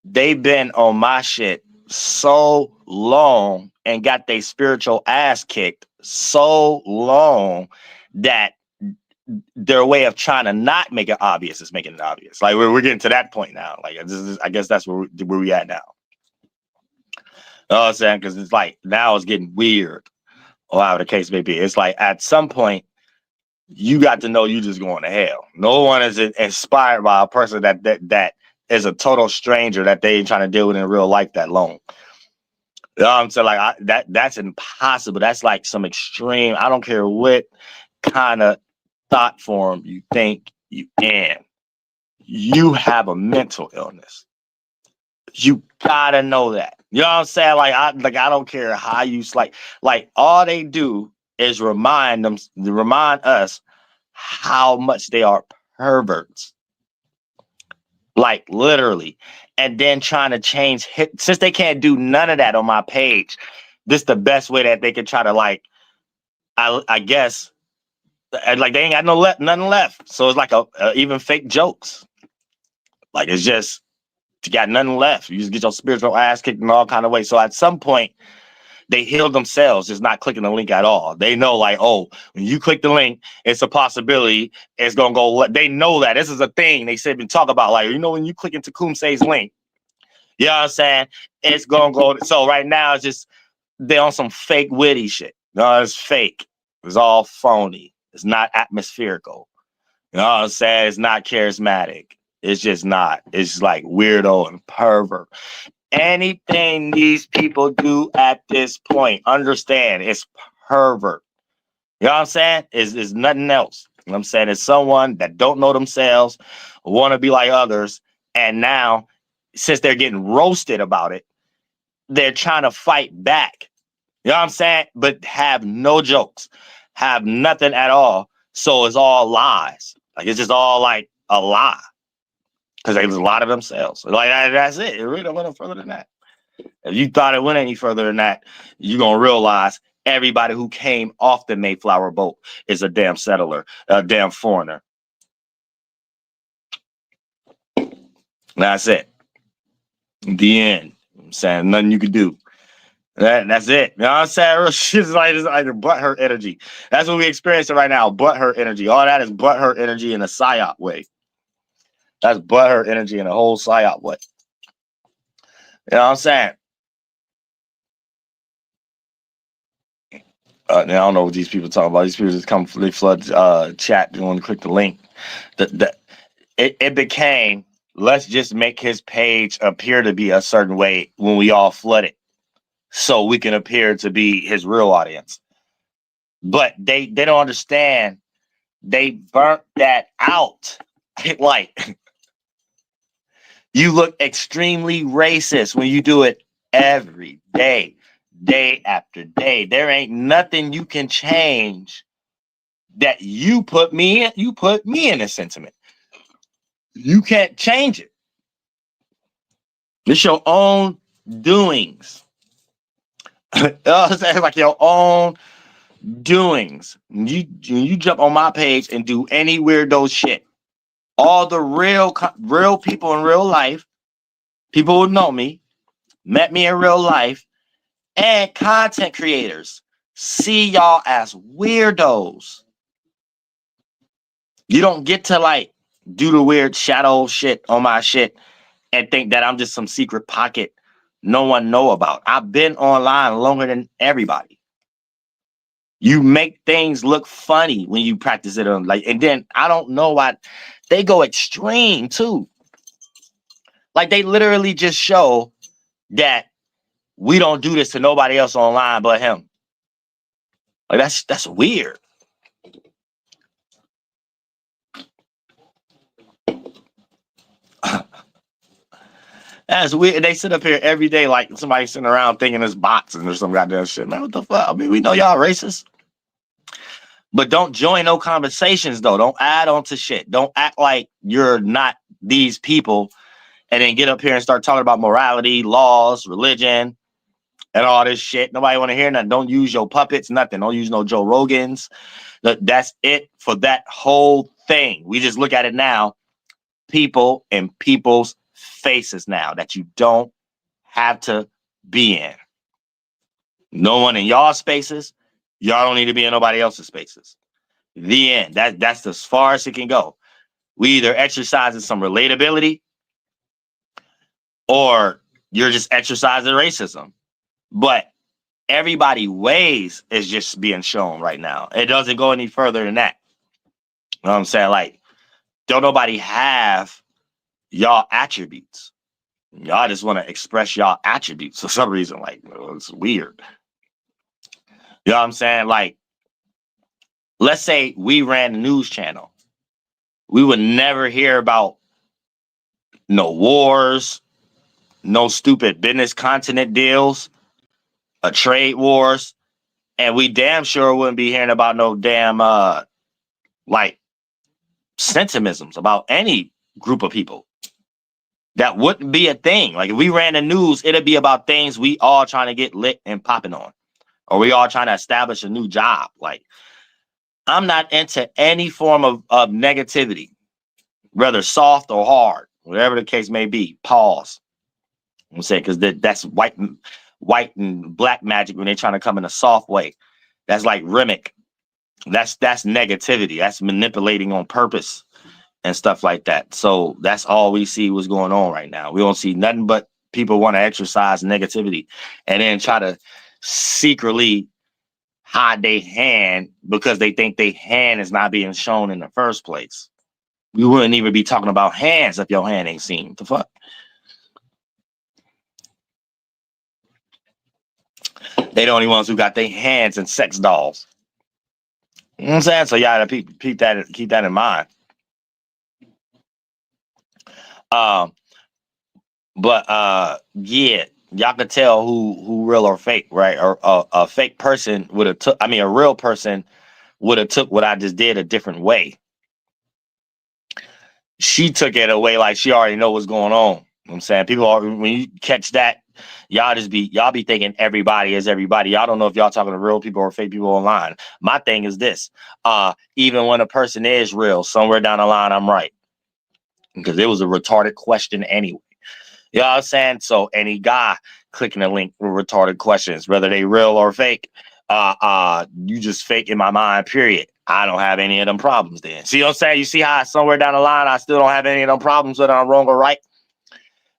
they've been on my shit so long and got their spiritual ass kicked so long that their way of trying to not make it obvious is making it obvious. Like we're getting to that point now. Like I guess that's where we at now. You know what I'm saying? Because it's like now it's getting weird. Or however the case may be. It's like at some point you got to know you just going to hell. No one is inspired by a person that is a total stranger that they ain't trying to deal with in real life that long. You know what I'm saying? Like that's impossible. That's like some extreme. I don't care what kind of thought form you think you in. You have a mental illness. You gotta know that. You know what I'm saying? I don't care how you like all they do is remind us how much they are perverts. Like literally. And then trying to change since they can't do none of that on my page. This the best way that they can try to I guess like they ain't got nothing left. So it's like a even fake jokes. Like it's just you got nothing left. You just get your spiritual ass kicked in all kind of ways. So at some point, they heal themselves just not clicking the link at all. They know like, oh, when you click the link, it's a possibility. It's gonna go. They know that this is a thing. They said been talk about like, you know, when you click into Kumse's link, you know what I'm saying? It's gonna go. So right now, it's just they're on some fake witty shit. No, it's fake. It's all phony. It's not atmospherical. You know what I'm saying? It's not charismatic. It's just not. It's like weirdo and pervert. Anything these people do at this point, understand it's pervert. You know what I'm saying? Is nothing else. You know what I'm saying? It's someone that don't know themselves, want to be like others, and now, since they're getting roasted about it, they're trying to fight back. You know what I'm saying? But have no jokes, have nothing at all. So it's all lies. Like it's just all like a lie. Because there's a lot of themselves. Like that's it. It really don't go no further than that. If you thought it went any further than that, you're gonna realize everybody who came off the Mayflower boat is a damn settler, a damn foreigner. That's it. The end. I'm saying nothing you could do. That's it. You know what I'm saying? Real shit is like butthurt energy. That's what we experiencing right now. Butthurt energy. All that is butthurt energy in a psyop way. That's butthurt energy in a whole psyop way. You know what I'm saying? Now, I don't know what these people talking about. These people just come, they flood chat. You want to click the link. It became, let's just make his page appear to be a certain way when we all flood it, so we can appear to be his real audience. But they don't understand. They burnt that out. Like, you look extremely racist when you do it every day, day after day. There ain't nothing you can change that you put me in. You put me in a sentiment. You can't change it. It's your own doings. You know what I'm saying? Like your own doings. You jump on my page and do any weirdo shit. All the real people in real life, people who know me, met me in real life, and content creators see y'all as weirdos. You don't get to like do the weird shadow shit on my shit and think that I'm just some secret pocket no one know about. I've been online longer than everybody. You make things look funny when you practice it on and then I don't know why they go extreme too. Like they literally just show that we don't do this to nobody else online but him. Like that's weird. That's weird. They sit up here every day like somebody sitting around thinking it's bots and there's some goddamn shit. Man, what the fuck? I mean, we know y'all racist. But don't join no conversations though. Don't add on to shit. Don't act like you're not these people and then get up here and start talking about morality, laws, religion, and all this shit. Nobody want to hear that. Don't use your puppets, nothing. Don't use no Joe Rogans. That's it for that whole thing. We just look at it now. People in people's faces now that you don't have to be in. No one in y'all spaces. Y'all don't need to be in nobody else's spaces. The end. That's as far as it can go. We either exercising some relatability or you're just exercising racism. But everybody ways is just being shown right now. It doesn't go any further than that. You know what I'm saying? Like, don't nobody have y'all attributes. Y'all just want to express y'all attributes for some reason. Like, it's weird. You know what I'm saying? Like, let's say we ran a news channel. We would never hear about no wars, no stupid business continent deals, trade wars, and we damn sure wouldn't be hearing about no damn like sentimentalisms about any group of people. That wouldn't be a thing. Like if we ran the news, it'd be about things we all trying to get lit and popping on, or we all trying to establish a new job. Like I'm not into any form of negativity, whether soft or hard, whatever the case may be. Pause. I'm saying because that's white and black magic when they're trying to come in a soft way. That's like Remick. That's negativity. That's manipulating on purpose and stuff like that. So that's all we see what's going on right now. We don't see nothing but people want to exercise negativity and then try to secretly hide their hand because they think their hand is not being shown in the first place. We wouldn't even be talking about hands if your hand ain't seen. What the fuck? They the only ones who got their hands in sex dolls. You know what I'm saying? So y'all gotta keep that in mind. Yeah, y'all could tell who real or fake, right? Or a fake person would have took. I mean, a real person would have took what I just did a different way. She took it away like she already know what's going on. You know what I'm saying? People are, when you catch that, y'all be thinking everybody is everybody. Y'all don't know if y'all talking to real people or fake people online. My thing is this: even when a person is real, somewhere down the line, I'm right. Because it was a retarded question anyway. You know what I'm saying? So any guy clicking a link with retarded questions, whether they real or fake, you just fake in my mind, period. I don't have any of them problems then. See what I'm saying? You see how somewhere down the line, I still don't have any of them problems whether I'm wrong or right?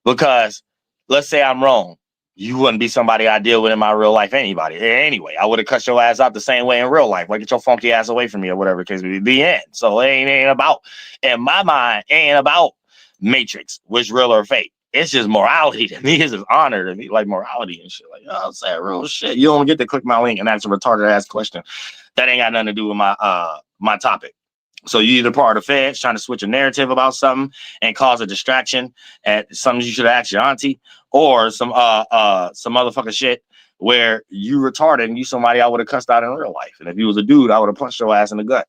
Because let's say I'm wrong. You wouldn't be somebody I deal with in my real life anyway. I would have cut your ass out the same way in real life. Like, get your funky ass away from me or whatever the case may be. The end. So it ain't about, in my mind, ain't about Matrix, which real or fake. It's just morality to me. It's just honor to me, like morality and shit. Like, I'm saying real shit. You don't get to click my link and ask a retarded ass question. That ain't got nothing to do with my topic. So you either part of the feds trying to switch a narrative about something and cause a distraction at something you should ask your auntie, or some motherfucking shit where you retarded and you somebody I would have cussed out in real life. And if you was a dude, I would have punched your ass in the gut.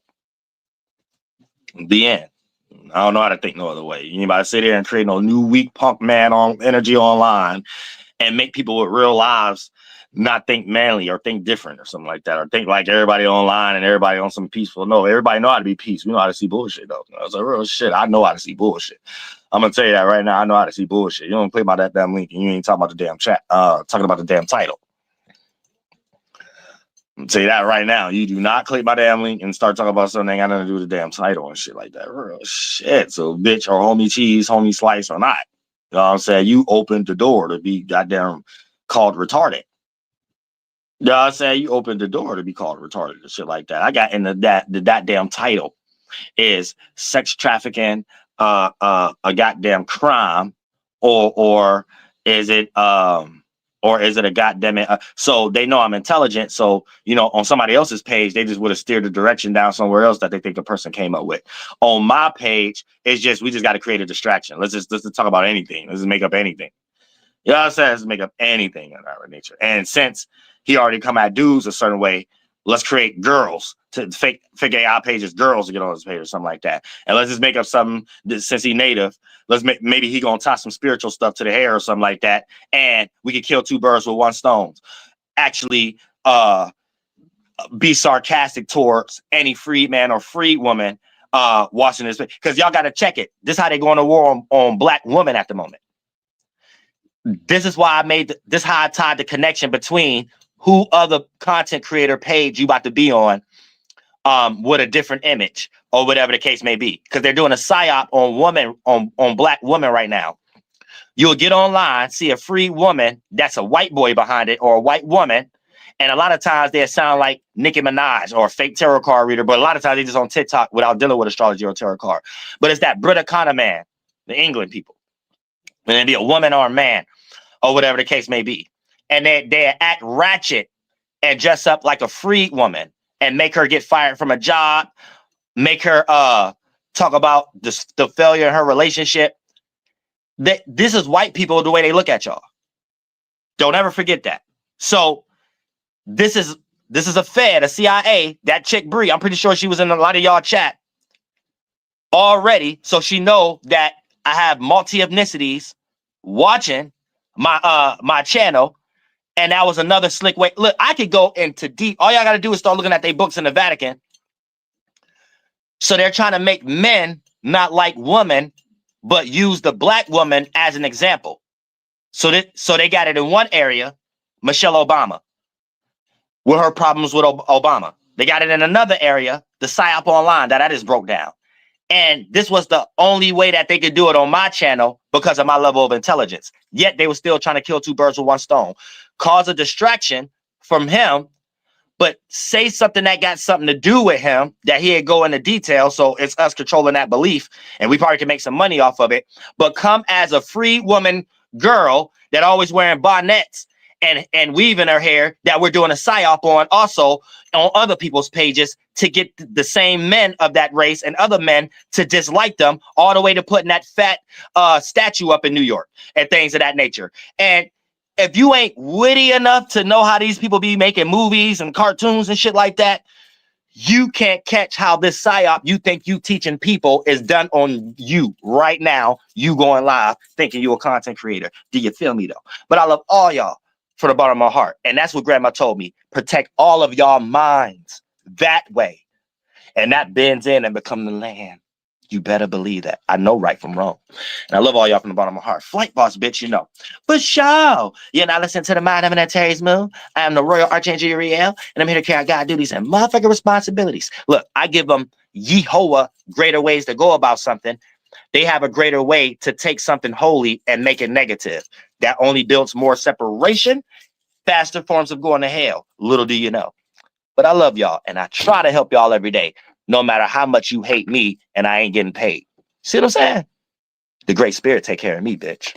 The end. I don't know how to think no other way. Anybody sit there and create no new weak punk man on energy online and make people with real lives not think manly or think different or something like that, or think like everybody online and everybody on some peaceful. No, everybody know how to be peace. We know how to see bullshit though. That's a real shit. I know how to see bullshit. I'm gonna tell you that right now. I know how to see bullshit. You don't play by that damn link and you ain't talking about the damn chat, talking about the damn title. I'm tell you that right now. You do not click my damn link and start talking about something that ain't got nothing to do with the damn title and shit like that. Real shit. So bitch or homie cheese, homie slice or not. You know what I'm saying? You opened the door to be goddamn called retarded. You know what I'm saying? You opened the door to be called retarded and shit like that. I got in that damn title is sex trafficking a goddamn crime, or is it a goddamn so they know I'm intelligent, so you know on somebody else's page they just would have steered the direction down somewhere else that they think the person came up with. On my page, it's just we just got to create a distraction. Let's just talk about anything. Let's just make up anything. You know what I'm saying? Let's make up anything in our nature. And since he already come at dudes a certain way, let's create girls to fake AI pages, girls to get on his page or something like that. And let's just make up something that, since he native, maybe he gonna tie some spiritual stuff to the hair or something like that. And we could kill two birds with one stone. Actually, be sarcastic towards any freed man or freed woman watching this, because y'all got to check it. This is how they going to war on black women at the moment. This is why this how I tied the connection between who other content creator page you about to be on with a different image or whatever the case may be. Because they're doing a psyop on black women right now. You'll get online, see a free woman that's a white boy behind it or a white woman. And a lot of times they sound like Nicki Minaj or a fake tarot card reader. But a lot of times they just on TikTok without dealing with astrology or tarot card. But it's that Brita Kana man, the England people. Whether it be a woman or a man, or whatever the case may be. And they act ratchet and dress up like a freed woman and make her get fired from a job, make her talk about the failure in her relationship. This is white people, the way they look at y'all. Don't ever forget that. So this is a Fed, a CIA, that chick Bree. I'm pretty sure she was in a lot of y'all chat already. So she know that I have multi ethnicities watching my channel. And that was another slick way. Look, I could go into deep. All y'all got to do is start looking at their books in the Vatican. So they're trying to make men not like women, but use the black woman as an example. So they got it in one area, Michelle Obama, with her problems with Obama. They got it in another area, the PSYOP online, that I just broke down. And this was the only way that they could do it on my channel because of my level of intelligence. Yet they were still trying to kill two birds with one stone. Cause a distraction from him, but say something that got something to do with him that he'd go into detail. So it's us controlling that belief, and we probably can make some money off of it. But come as a free woman girl that always wearing bonnets and weaving her hair that we're doing a psyop on also on other people's pages to get the same men of that race and other men to dislike them, all the way to putting that fat statue up in New York and things of that nature. And if you ain't witty enough to know how these people be making movies and cartoons and shit like that, you can't catch how this psyop you think you teaching people is done on you right now. You going live thinking you a content creator. Do you feel me though? But I love all y'all from the bottom of my heart. And that's what grandma told me. Protect all of y'all minds that way. And that bends in and become the land. You better believe that. I know right from wrong. And I love all y'all from the bottom of my heart. Flight boss, bitch, you know. For sure. You're not listening to the Mind Eminent Terry's Moon. I am the Royal Archangel Uriel, and I'm here to carry God duties and motherfucking responsibilities. Look, I give them Yehovah greater ways to go about something. They have a greater way to take something holy and make it negative. That only builds more separation, faster forms of going to hell. Little do you know. But I love y'all, and I try to help y'all every day, no matter how much you hate me and I ain't getting paid. See what I'm saying? The Great Spirit take care of me, bitch.